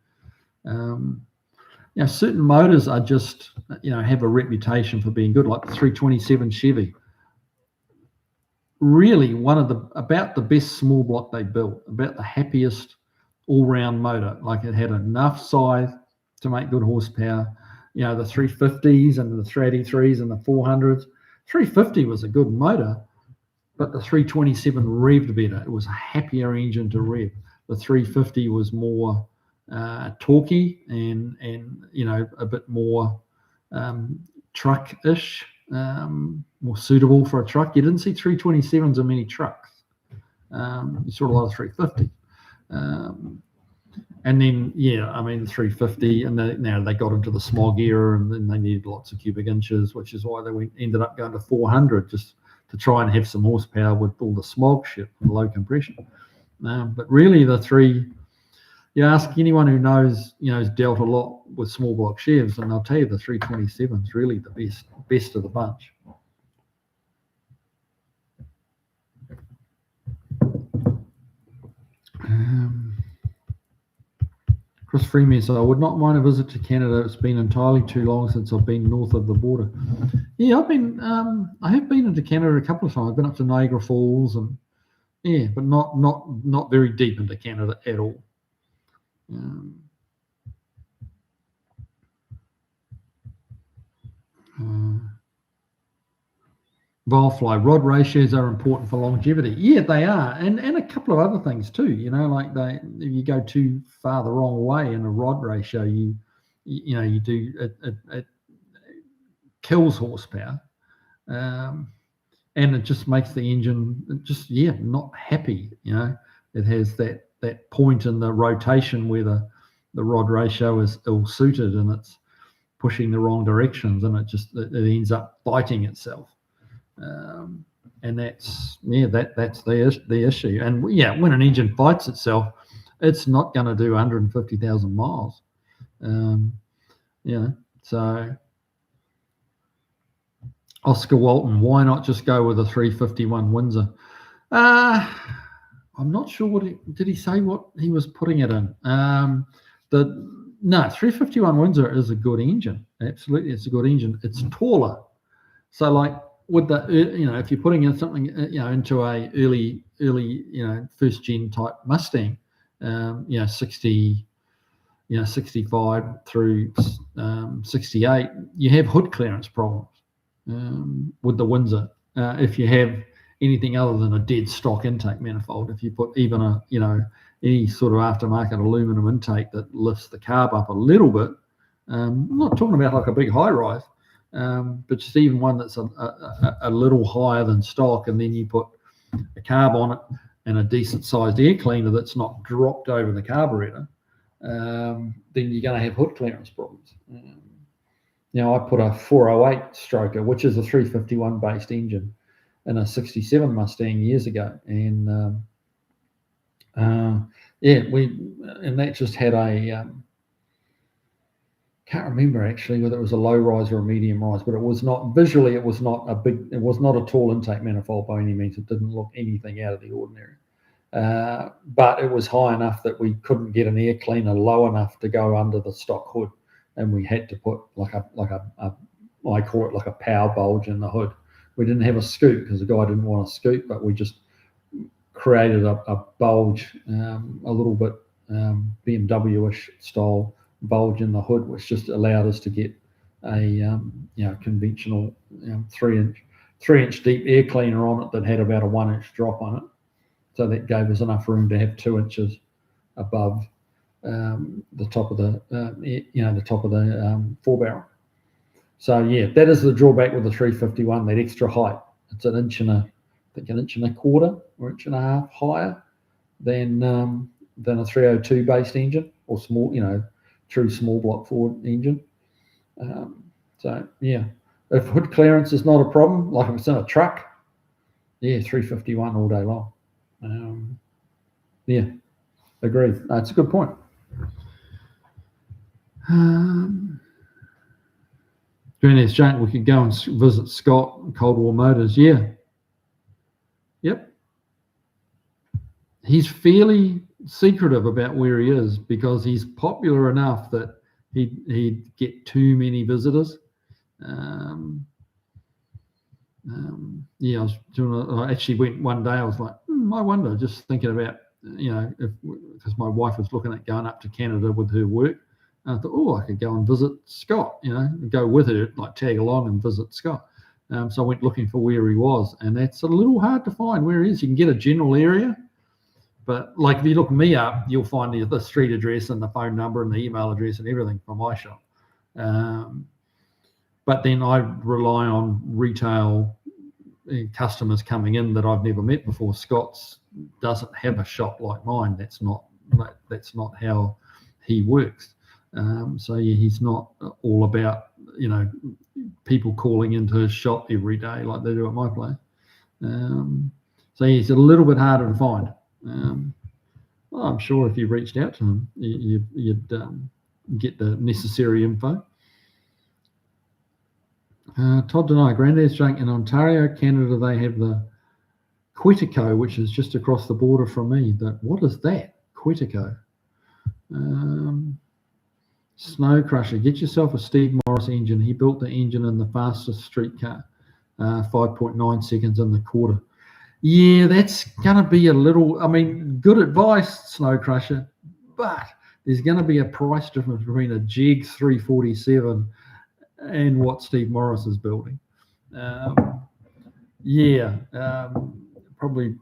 certain motors are just have a reputation for being good, like the 327 Chevy. Really, about the best small block they built, about the happiest all-round motor. Like, it had enough size to make good horsepower. The 350s and the 383s and the 400s. 350 was a good motor, but the 327 revved better. It was a happier engine to rev. The 350 was more torquey and a bit more truck-ish. more suitable for a truck. You didn't see 327s in many trucks. You saw a lot of 350. And then, yeah, I mean, 350, and now they got into the smog era, and then they needed lots of cubic inches, which is why they ended up going to 400 just to try and have some horsepower with all the smog shit and low compression. But really, the three, you ask anyone who knows, has dealt a lot with small block Chevs, and they'll tell you the 327 is really the best of the bunch. Chris Freeman said, I would not mind a visit to Canada. It's been entirely too long since I've been north of the border. Yeah, I have been into Canada a couple of times. I've been up to Niagara Falls, and yeah, but not very deep into Canada at all. Volfly rod ratios are important for longevity. Yeah, they are, and a couple of other things too. Like if you go too far the wrong way in a rod ratio, it kills horsepower, and it just makes the engine not happy. It has that point in the rotation where the rod ratio is ill-suited and it's pushing the wrong directions, and it ends up biting itself. And that's the issue. And yeah, when an engine bites itself, it's not going to do 150,000 miles. So Oscar Walton, why not just go with a 351 Windsor? I'm not sure did he say what he was putting it in? 351 Windsor is a good engine. Absolutely, it's a good engine. It's taller, so like with the if you're putting in something into a early first gen type Mustang, 60 65 through 68, you have hood clearance problems with the Windsor. If you have anything other than a dead stock intake manifold, if you put even any sort of aftermarket aluminum intake that lifts the carb up a little bit, I'm not talking about like a big high rise, but just even one that's a little higher than stock, and then you put a carb on it and a decent sized air cleaner that's not dropped over the carburetor, then you're going to have hood clearance problems. I put a 408 stroker, which is a 351 based engine, in a 67 Mustang years ago, and that just had a can't remember actually whether it was a low rise or a medium rise, but it was not visually. It was not a tall intake manifold by any means. It didn't look anything out of the ordinary, but it was high enough that we couldn't get an air cleaner low enough to go under the stock hood, and we had to put I call it like a power bulge in the hood. We didn't have a scoop because the guy didn't want a scoop, but we just created a bulge, a little bit BMW-ish style bulge in the hood, which just allowed us to get a conventional 3-inch deep air cleaner on it that had about a 1-inch drop on it. So that gave us enough room to have 2 inches above the top of the four barrel. So yeah, that is the drawback with the 351, that extra height. It's an inch and a quarter or inch and a half higher than a 302 based engine, or small, true small block Ford engine. So yeah, if hood clearance is not a problem, like if it's in a truck, 351 all day long. Agreed. That's a good point. Granny's Junk, we could go and visit Scott, Cold War Motors. Yeah. Yep. He's fairly secretive about where he is because he's popular enough that he'd get too many visitors. I actually went one day. I was like, I wonder, just thinking about, because my wife was looking at going up to Canada with her work. And I thought, I could go and visit Scott, go with her, like tag along and visit Scott. So I went looking for where he was, and that's a little hard to find where he is. You can get a general area, but like if you look me up, you'll find the street address and the phone number and the email address and everything from my shop. but then I rely on retail customers coming in that I've never met before. Scott's doesn't have a shop like mine. That's not how he works. So yeah, he's not all about people calling into his shop every day like they do at my place. So yeah, he's a little bit harder to find. Well, I'm sure if you reached out to him, you'd get the necessary info. Todd Denai, Granddad's Junk in Ontario, Canada, they have the Quetico, which is just across the border from me. What is that? Quetico. Snow Crusher. Get yourself a Steve Morris engine. He built the engine in the fastest streetcar, 5.9 seconds in the quarter. Yeah, that's going to be a little, good advice, Snow Crusher, but there's going to be a price difference between a Jeg 347 and what Steve Morris is building. Probably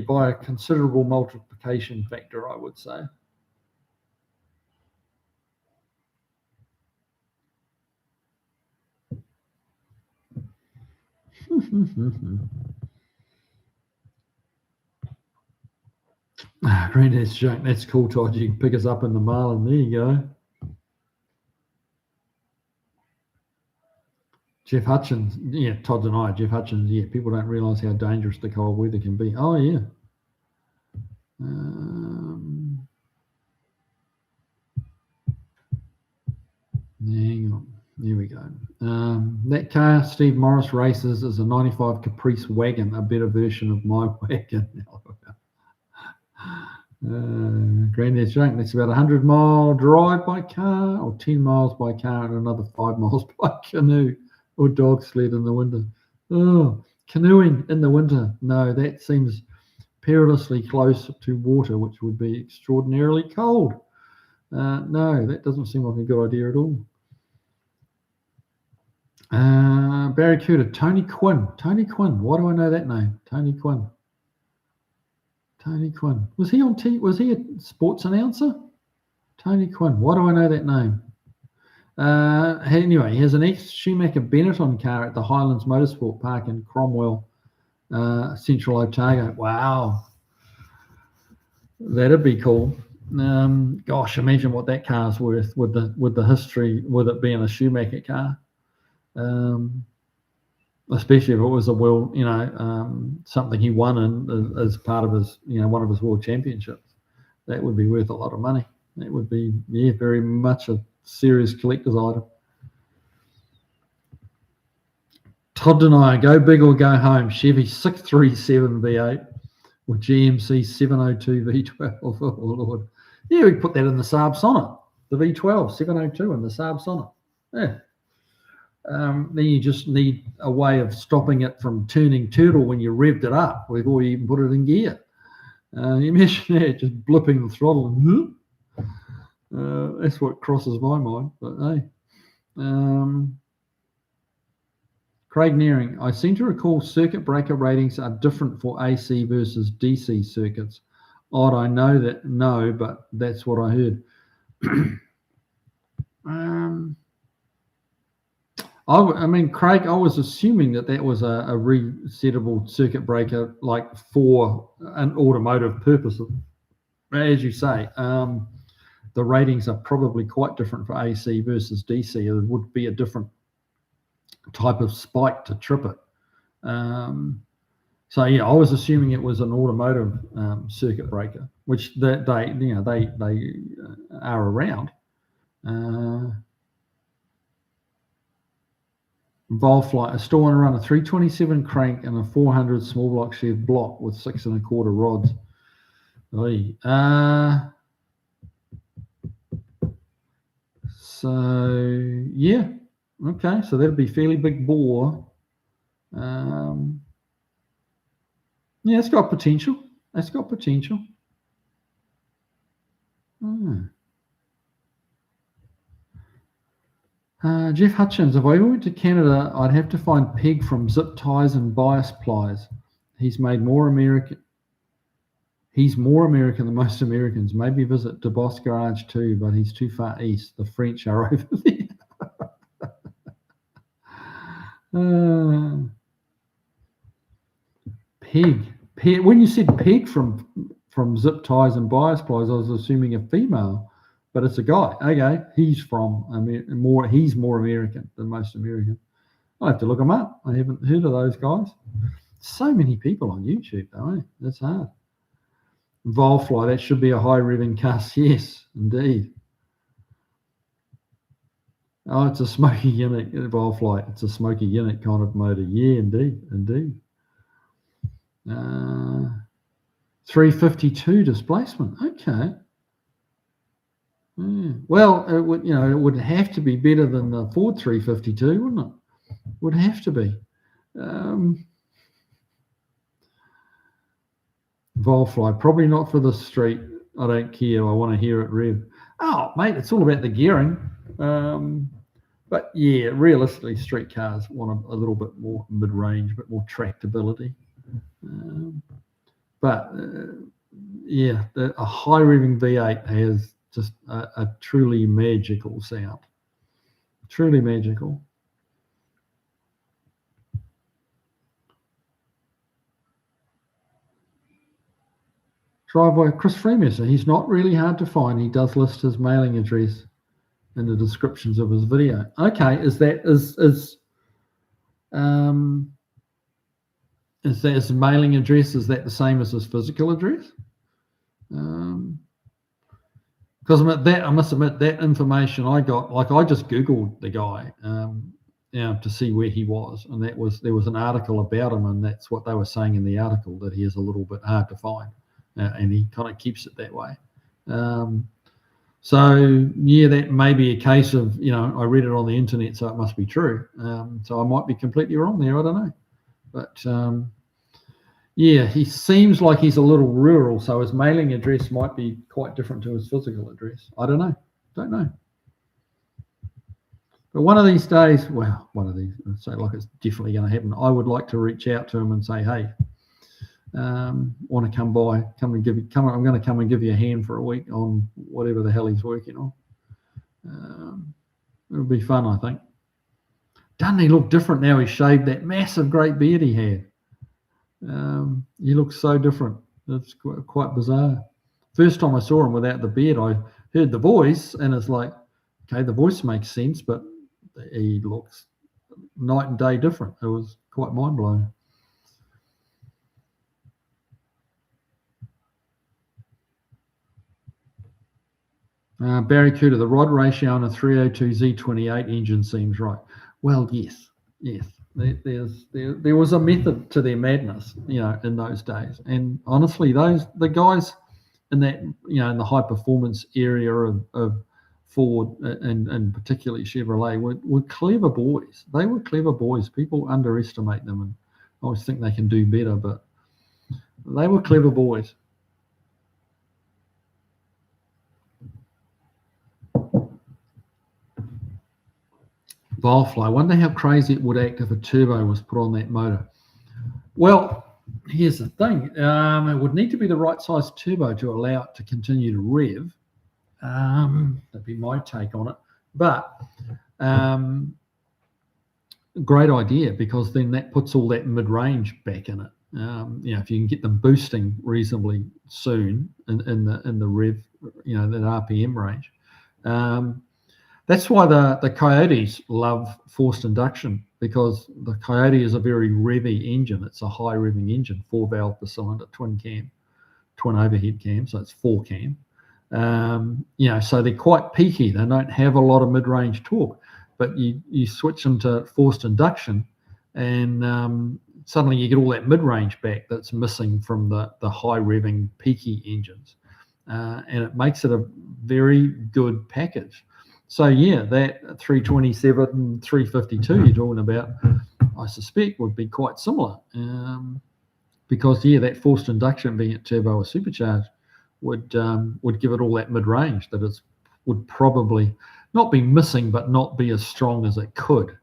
by a considerable multiplication factor, I would say. Granddad's Junk, that's cool, Todd. You can pick us up in the Marlin. There you go. Jeff Hutchins, yeah, Todd and I, Jeff Hutchins, yeah, people don't realise how dangerous the cold weather can be. Oh, yeah. Hang on, there we go. That car Steve Morris races is a 95 Caprice wagon, a better version of my wagon. Granddad's Junk, that's about a 100-mile drive by car or 10 miles by car and another 5 miles by canoe. Or dog sled in the winter. Oh, canoeing in the winter. No, that seems perilously close to water, which would be extraordinarily cold. No, that doesn't seem like a good idea at all. Barracuda, Tony Quinn. Tony Quinn. Why do I know that name? Tony Quinn. Tony Quinn. Was he on Was he a sports announcer? Tony Quinn. Why do I know that name? Anyway, he has an ex-Schumacher Benetton car at the Highlands Motorsport Park in Cromwell, Central Otago. Wow. That'd be cool. Gosh, imagine what that car's worth with the history, with it being a Schumacher car. Especially if it was a world, something he won in as part of his, one of his world championships. That would be worth a lot of money. That would be, very much a serious collector's item. Todd and I, go big or go home. Chevy 637 V8 with GMC 702 V12. Oh, Lord. Yeah, we put that in the Saab Sonnet. The V12 702 in the Saab Sonnet. Yeah. Then you just need a way of stopping it from turning turtle when you revved it up before you even put it in gear. You imagine that, just blipping the throttle and that's what crosses my mind. But hey, Craig Nearing, I seem to recall circuit breaker ratings are different for AC versus DC circuits. Odd, I know that, no, but that's what I heard. Craig, I was assuming that was a resettable circuit breaker, like for an automotive purpose. As you say, the ratings are probably quite different for AC versus DC. It would be a different type of spike to trip it. So yeah, I was assuming it was an automotive circuit breaker, which they are around. Volflight, a store want to run a 327 crank and a 400 small block shed block with 6 1/4 rods. So yeah, okay, so that'd be fairly big bore. Yeah, it's got potential. It's got potential. Jeff Hutchins, if I went to Canada, I'd have to find Peg from Zip Ties and Bias Plies. He's more American than most Americans. Maybe visit DeBoss Garage too, but he's too far east. The French are over there. Peg. When you said Peg from Zip Ties and Bias Plies, I was assuming a female, but it's a guy. Okay, he's from He's more American than most Americans. I have to look him up. I haven't heard of those guys. So many people on YouTube, though. Eh? That's hard. Volfly, that should be a high revving cast. Yes, indeed. Oh, it's a smoky unit, Volfly. It's a smoky unit kind of motor. Yeah, indeed. 352 displacement. Okay. Yeah. Well, it would have to be better than the Ford 352, wouldn't it? Would have to be. Volfly, probably not for the street. I don't care. I want to hear it rev. Oh, mate, it's all about the gearing. But yeah, realistically, street cars want a little bit more mid-range, a bit more tractability. Yeah, a high revving V8 has just a truly magical sound. Truly magical. Driveway, Chris Freemason. He's not really hard to find. He does list his mailing address in the descriptions of his video. Okay, is his mailing address? Is that the same as his physical address? Because I must admit that information I got, like I just Googled the guy, to see where he was, and there was an article about him, and that's what they were saying in the article, that he is a little bit hard to find, and he kind of keeps it that way. So yeah, that may be a case of, I read it on the internet, so it must be true. So I might be completely wrong there. I don't know, but yeah, he seems like he's a little rural, so his mailing address might be quite different to his physical address. I don't know. But one of these days, I'd say like it's definitely going to happen. I would like to reach out to him and say, hey, want to come by? I'm going to come and give you a hand for a week on whatever the hell he's working on. It'll be fun, I think. Doesn't he look different now? He shaved that massive great beard he had. He looks so different. It's quite bizarre. First time I saw him without the beard, I heard the voice, and it's like, okay, the voice makes sense, but he looks night and day different. It was quite mind-blowing. Barracuda, the rod ratio on a 302 Z28 engine seems right. Well, yes. There was a method to their madness, in those days. And honestly, the guys in that, in the high performance area of Ford and particularly Chevrolet were clever boys. They were clever boys. People underestimate them and always think they can do better, but they were clever boys. Volfly, I wonder how crazy it would act if a turbo was put on that motor. Well, here's the thing. It would need to be the right size turbo to allow it to continue to rev. That'd be my take on it. But great idea, because then that puts all that mid-range back in it. If you can get them boosting reasonably soon in the rev, that RPM range. That's why the Coyotes love forced induction, because the Coyote is a very revvy engine. It's a high revving engine, 4 valve per cylinder, twin overhead cam, so it's 4 cam. So they're quite peaky. They don't have a lot of mid-range torque, but you switch them to forced induction, and suddenly you get all that mid-range back that's missing from the high revving peaky engines, and it makes it a very good package. So yeah, that 327, 352 you're talking about, I suspect would be quite similar, because that forced induction, being it turbo or supercharged, would give it all that mid-range that it would probably not be missing, but not be as strong as it could,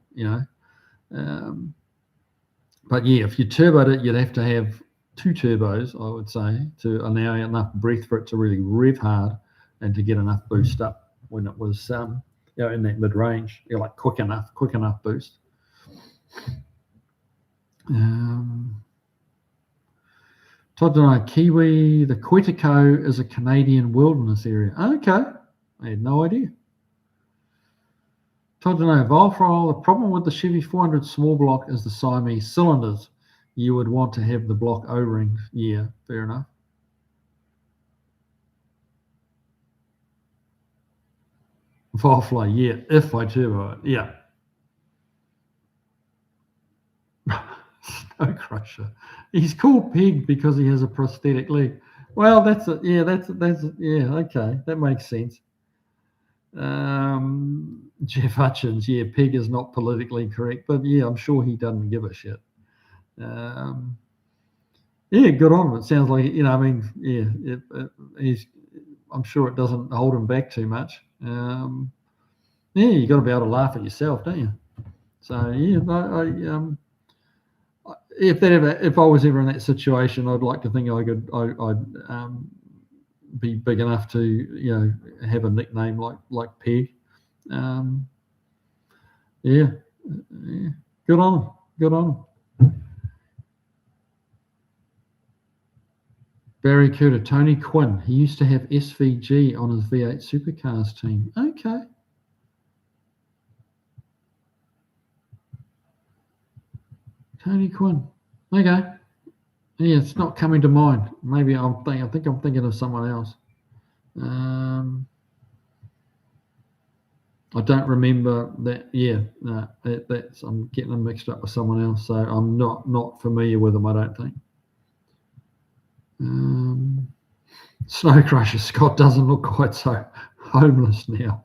But yeah, if you turboed it, you'd have to have 2 turbos, I would say, to allow enough breath for it to really rev hard and to get enough boost up when it was in that mid-range, like quick enough boost. Todd Dunno, Kiwi, the Quetico is a Canadian wilderness area. Okay, I had no idea. Todd Dunno, Volfrol, the problem with the Chevy 400 small block is the Siamese cylinders. You would want to have the block O-rings. Yeah, fair enough. Firefly, yeah, if I turbo it, yeah. Snow Crusher. He's called Pig because he has a prosthetic leg. Well, that's it. Yeah, that's yeah. Okay, that makes sense. Jeff Hutchins, yeah, Pig is not politically correct, but yeah, I'm sure he doesn't give a shit. Yeah, good on him. It sounds like I mean, yeah, he's. I'm sure it doesn't hold him back too much. Yeah, you got to be able to laugh at yourself, don't you? So yeah, if I was ever in that situation, I'd like to think I'd be big enough to have a nickname like Peg. Yeah, good on him. Good on him. Barry Cooter, Tony Quinn. He used to have SVG on his V8 Supercars team. Okay. Tony Quinn. Okay. Yeah, it's not coming to mind. Maybe I think I'm thinking of someone else. I don't remember that. Yeah, no, that's I'm getting them mixed up with someone else. So I'm not familiar with them. I don't think. Snow Crusher Scott doesn't look quite so homeless now.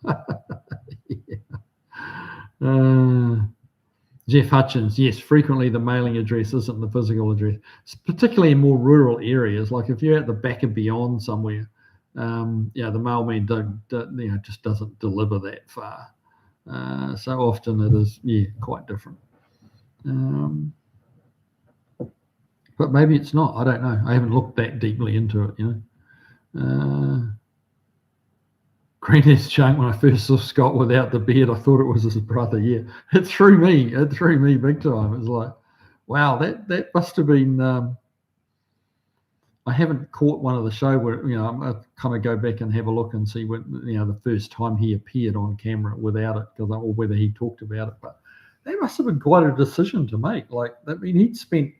Yeah. Jeff Hutchins, yes, frequently the mailing address isn't the physical address, particularly in more rural areas. Like if you're at the back of beyond somewhere, the mailman just doesn't deliver that far. So often it is, quite different. But maybe it's not. I don't know. I haven't looked that deeply into it, Granddad's junk, when I first saw Scott without the beard, I thought it was his brother. Yeah, it threw me big time. It was like, wow, that must have been. I haven't caught one of the show where I kind of go back and have a look and see when the first time he appeared on camera without it, or whether he talked about it. But that must have been quite a decision to make. Like, I mean, he'd spent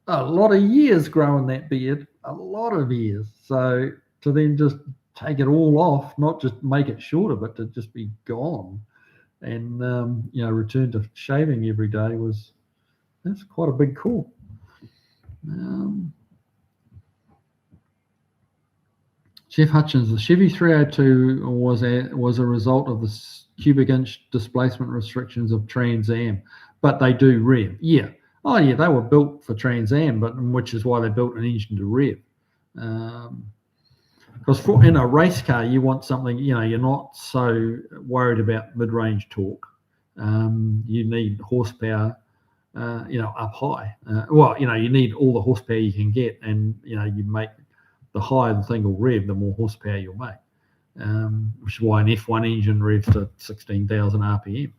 a lot of years growing that beard, a lot of years. So to then just take it all off, not just make it shorter, but to just be gone and return to shaving every day that's quite a big call. Jeff Hutchins, the Chevy 302 was a result of the cubic inch displacement restrictions of Trans Am, but they do rev. Yeah. Oh yeah, they were built for Trans Am, which is why they built an engine to rev. Because in a race car, you want something, you're not so worried about mid-range torque. You need horsepower, up high. You need all the horsepower you can get, and you make the higher the thing will rev, the more horsepower you'll make. Which is why an F1 engine revs to 16,000 RPM,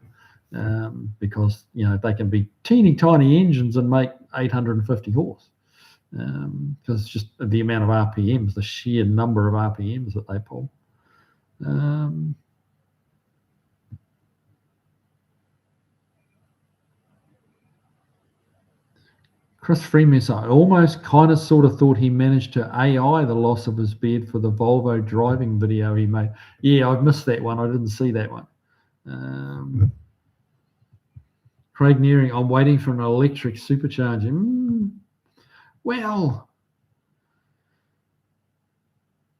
because they can be teeny tiny engines and make 850 horse. Because it's just the amount of RPMs, the sheer number of RPMs that they pull. Chris Freeman, I almost kind of sort of thought he managed to AI the loss of his beard for the Volvo driving video he made. Yeah, I've missed that one. I didn't see that one. Craig Nearing, I'm waiting for an electric supercharger. Well,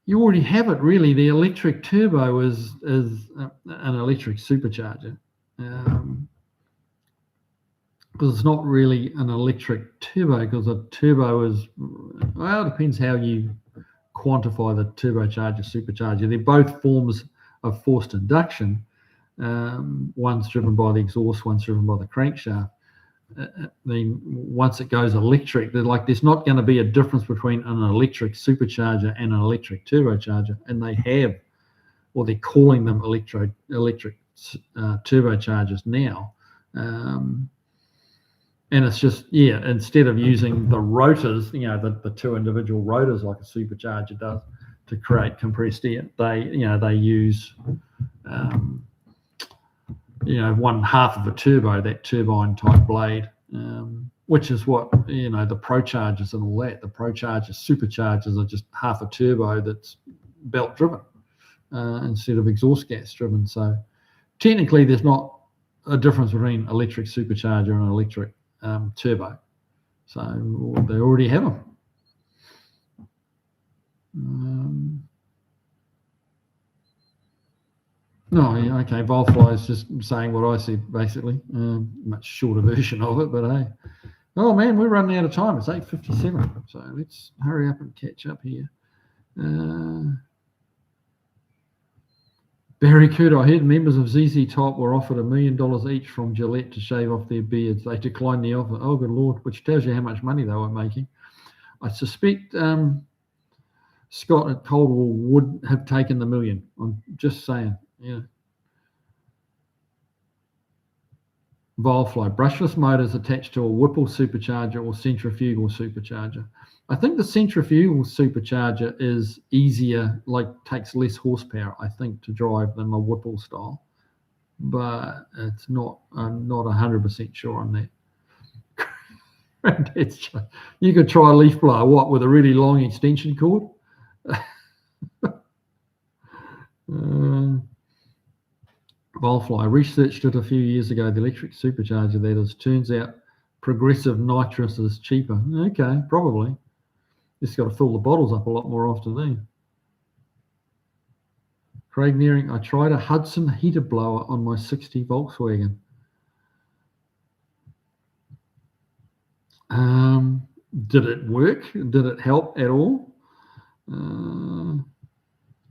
you already have it, really. The electric turbo is an electric supercharger. Because it's not really an electric turbo, because a turbo is, well, it depends how you quantify the turbocharger, supercharger. They're both forms of forced induction. One's driven by the exhaust, one's driven by the crankshaft. Then once it goes electric, there's not going to be a difference between an electric supercharger and an electric turbocharger, and they're calling them electric turbochargers now. And it's just, yeah, instead of using the rotors, the two individual rotors like a supercharger does to create compressed air, they use, one half of a turbo, that turbine type blade, which is what, the ProChargers and all that. The ProChargers, superchargers are just half a turbo that's belt driven instead of exhaust gas driven. So technically there's not a difference between electric supercharger and electric turbo. So they already have them. No, yeah, okay. Volfly is just saying what I said, basically. Much shorter version of it, but hey. Oh man, we're running out of time. It's 8:57, so let's hurry up and catch up here. Barracuda, I heard members of ZZ Top were offered $1 million each from Gillette to shave off their beards. They declined the offer. Oh, good Lord, which tells you how much money they were making. I suspect Scott at Coldwell would have taken the $1 million. I'm just saying, yeah. Volfly, brushless motors attached to a Whipple supercharger or centrifugal supercharger. I think the centrifugal supercharger is easier, takes less horsepower, I think, to drive than the Whipple style. But it's not, I'm not 100% sure on that. You could try a leaf blower, what, with a really long extension cord? Volfly, I researched it a few years ago, the electric supercharger, that is. Turns out progressive nitrous is cheaper. Okay, probably. Just got to fill the bottles up a lot more often then. Craig Nearing, I tried a Hudson heater blower on my 60 Volkswagen. Did it work? Did it help at all?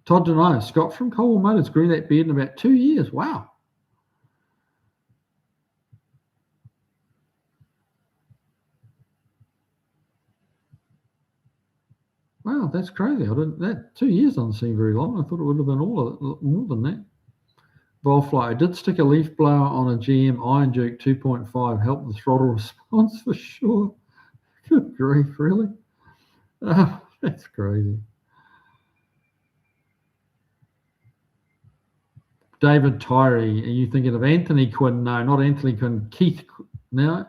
Todd Denio, Scott from Coldwell Motors grew that beard in about 2 years. Wow. Wow, that's crazy. That 2 years doesn't seem very long. I thought it would have been more than that. Volfly, I did stick a leaf blower on a GM Iron Jerk 2.5, helped the throttle response for sure. Good grief, really? Oh, that's crazy. David Tyree, are you thinking of Anthony Quinn? No, not Anthony Quinn. Keith. No,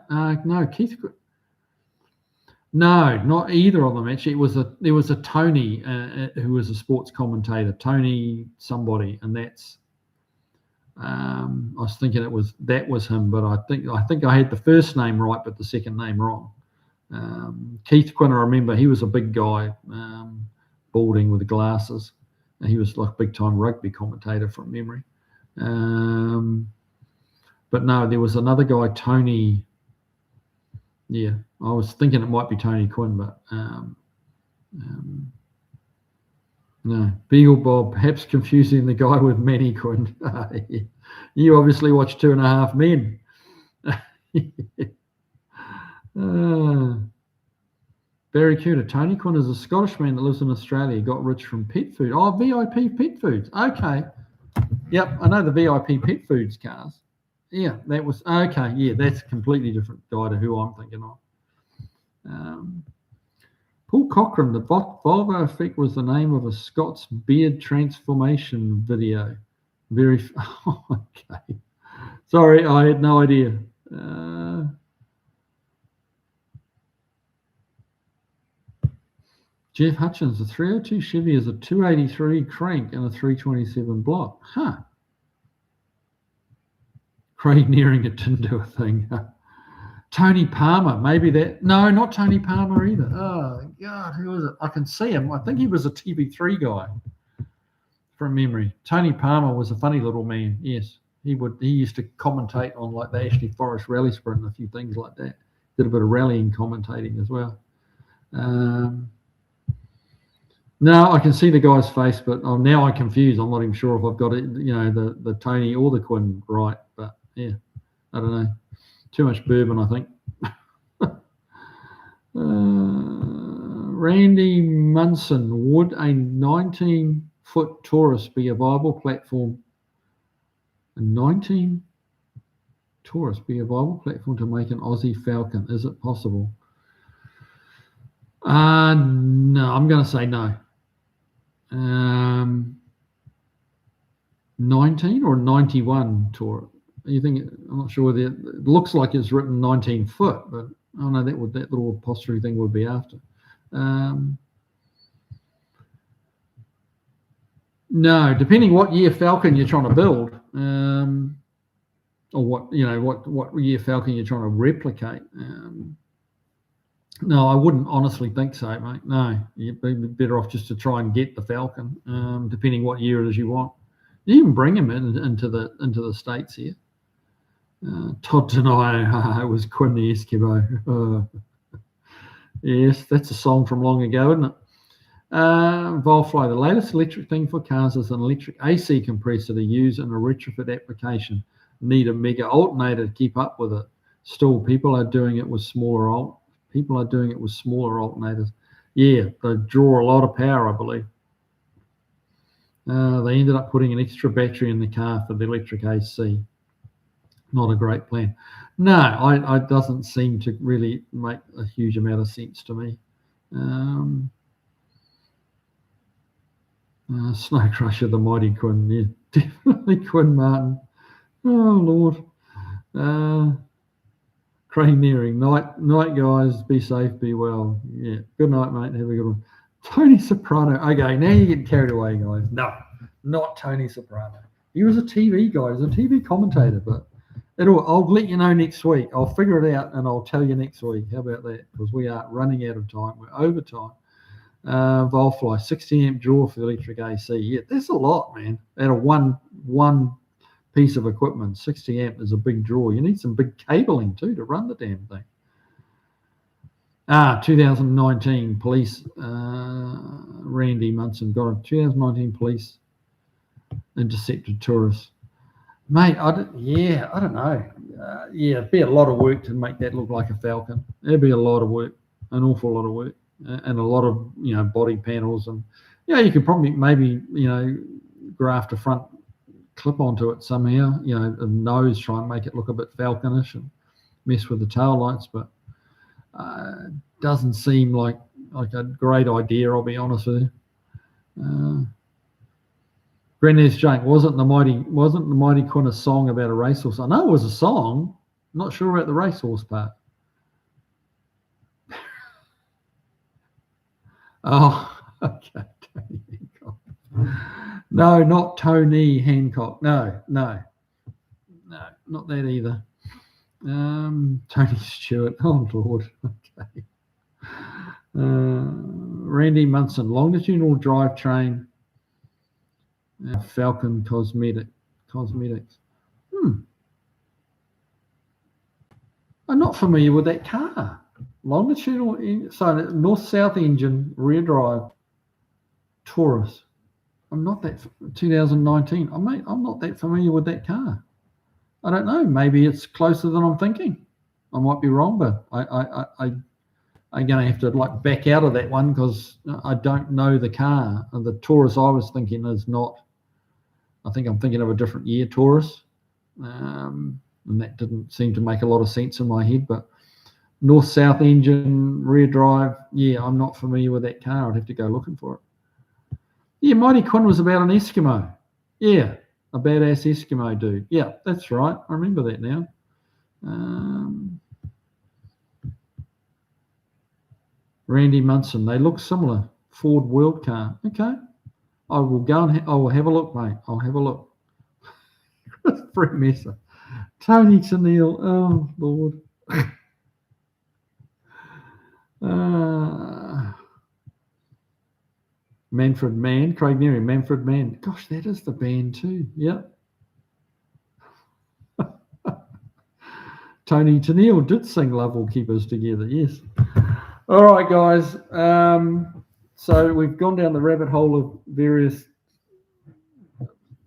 Keith. No, not either of them. Actually, there was a Tony who was a sports commentator, Tony somebody, and that's. I was thinking that was him, but I think I had the first name right, but the second name wrong. Keith Quinn, I remember, he was a big guy, balding with glasses, and he was like a big time rugby commentator from memory. But no, there was another guy, Tony. Yeah, I was thinking it might be Tony Quinn, but no. Beagle Bob, perhaps confusing the guy with Manny Quinn. You obviously watch 2.5 Men. Barracuda, Tony Quinn is a Scottish man that lives in Australia, got rich from pet food. Oh, VIP Pet Foods. Okay. Yep, I know the VIP Pet Foods cars. Yeah, that was okay. Yeah, that's a completely different guy to who I'm thinking of. Paul Cochran, the Volvo effect was the name of a Scott's beard transformation video. Okay. Sorry, I had no idea. Jeff Hutchins, the 302 Chevy is a 283 crank and a 327 block. Huh. Craig Nearing, it didn't do a thing. Tony Palmer, maybe that. No, not Tony Palmer either. Oh, God, who was it? I can see him. I think he was a TV3 guy from memory. Tony Palmer was a funny little man. Yes, he used to commentate on like the Ashley Forest rally sprint and a few things like that. Did a bit of rallying commentating as well. No, I can see the guy's face, but now I'm confused. I'm not even sure if I've got it, the Tony or the Quinn right. But yeah, I don't know. Too much bourbon, I think. Randy Munson, would a 19-foot Taurus be a viable platform? A 19? Taurus be a viable platform to make an Aussie Falcon? Is it possible? No, I'm going to say no. 19 or 91 Taurus? You think? I'm not sure. It looks like it's written 19 foot, but I don't know that little apostrophe thing would be after. No, depending what year Falcon you're trying to build, or what year Falcon you're trying to replicate. No, I wouldn't honestly think so, mate. No, you'd be better off just to try and get the Falcon, depending what year it is you want. You even bring him into the States here. Todd Denio, it was Quinn the Eskimo. Yes, that's a song from long ago, isn't it? Volfly, the latest electric thing for cars is an electric AC compressor to use in a retrofit application. Need a mega alternator to keep up with it. Still, people are doing it with smaller alternators. Yeah, they draw a lot of power, I believe. They ended up putting an extra battery in the car for the electric AC. Not a great plan. No, it doesn't seem to really make a huge amount of sense to me. Snow Crusher, the mighty Quinn. Yeah, definitely Quinn Martin. Oh, Lord. Crane nearing. Night, guys. Be safe, be well. Yeah. Good night, mate. Have a good one. Tony Soprano. Okay, now you're getting carried away, guys. No, not Tony Soprano. He was a TV guy. He was a TV commentator, but I'll let you know next week. I'll figure it out and I'll tell you next week. How about that? Because we are running out of time. We're over time. Volfly, 60 amp draw for the electric AC. Yeah, that's a lot, man. Out of one piece of equipment, 60 amp is a big draw. You need some big cabling too to run the damn thing. 2019 police. Randy Munson got a 2019 police intercepted tourists. Mate, I don't know. It'd be a lot of work to make that look like a Falcon. It'd be a lot of work, an awful lot of work, and a lot of body panels, and you could probably maybe graft a front clip onto it somehow. A nose, try and make it look a bit Falconish and mess with the tail lights, but doesn't seem like a great idea. I'll be honest with you. Granddad's Jake, wasn't the Mighty Quinn a song about a racehorse? I know it was a song. I'm not sure about the racehorse part. Oh, okay. Tony Hancock. No, not Tony Hancock. No, not that either. Tony Stewart. Oh, Lord. Okay. Randy Munson, longitudinal drivetrain. Falcon Cosmetics. I'm not familiar with that car. Longitudinal, so north-south engine, rear drive, Taurus. I'm not that 2019. I'm not that familiar with that car. I don't know. Maybe it's closer than I'm thinking. I might be wrong, but I'm going to have to back out of that one because I don't know the car. And the Taurus I was thinking is not. I think I'm thinking of a different year Taurus, and that didn't seem to make a lot of sense in my head. But north-south engine, rear drive. Yeah, I'm not familiar with that car. I'd have to go looking for it. Yeah, Mighty Quinn was about an Eskimo. Yeah, a badass Eskimo dude. Yeah, that's right. I remember that now. Randy Munson. They look similar. Ford World car. Okay. I will go and I will have a look, mate. I'll have a look. Freak Messer. Tony Tennille. Oh, Lord. Manfred Mann. Craig Neary. Manfred Mann. Gosh, that is the band too. Yep. Tony Tennille did sing Love Will Keep Us Together. Yes. All right, guys. So we've gone down the rabbit hole of various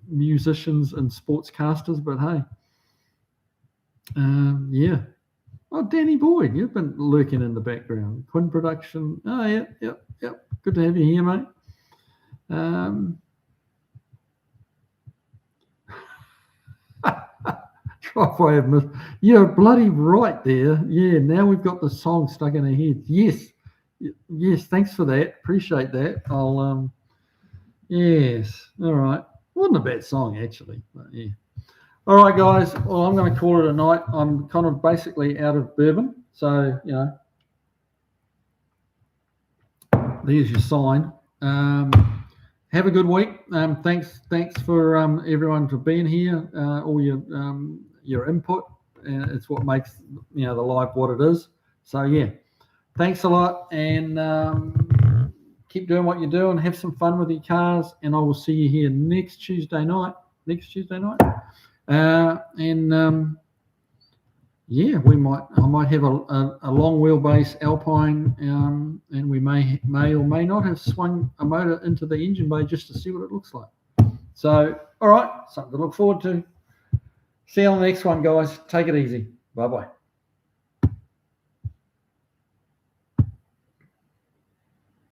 musicians and sportscasters, but hey, yeah. Oh, Danny Boyd, you've been lurking in the background. Quinn Production. Oh, yep. Good to have you here, mate. Driveway of Mystery. You're bloody right there. Yeah, now we've got the song stuck in our heads. Yes. Yes, thanks for that. Appreciate that. I'll yes. All right. Wasn't a bad song actually, but yeah. All right, guys. Well, I'm going to call it a night. I'm kind of basically out of bourbon, so you know. There's your sign. Have a good week. Thanks for everyone for being here. All your input. It's what makes the live what it is. So yeah, thanks a lot, and keep doing what you're doing. Have some fun with your cars, and I will see you here next Tuesday night. Yeah, I might have a long wheelbase Alpine, and we may or may not have swung a motor into the engine bay just to see what it looks like. So, all right, something to look forward to. See you on the next one, guys. Take it easy. Bye-bye.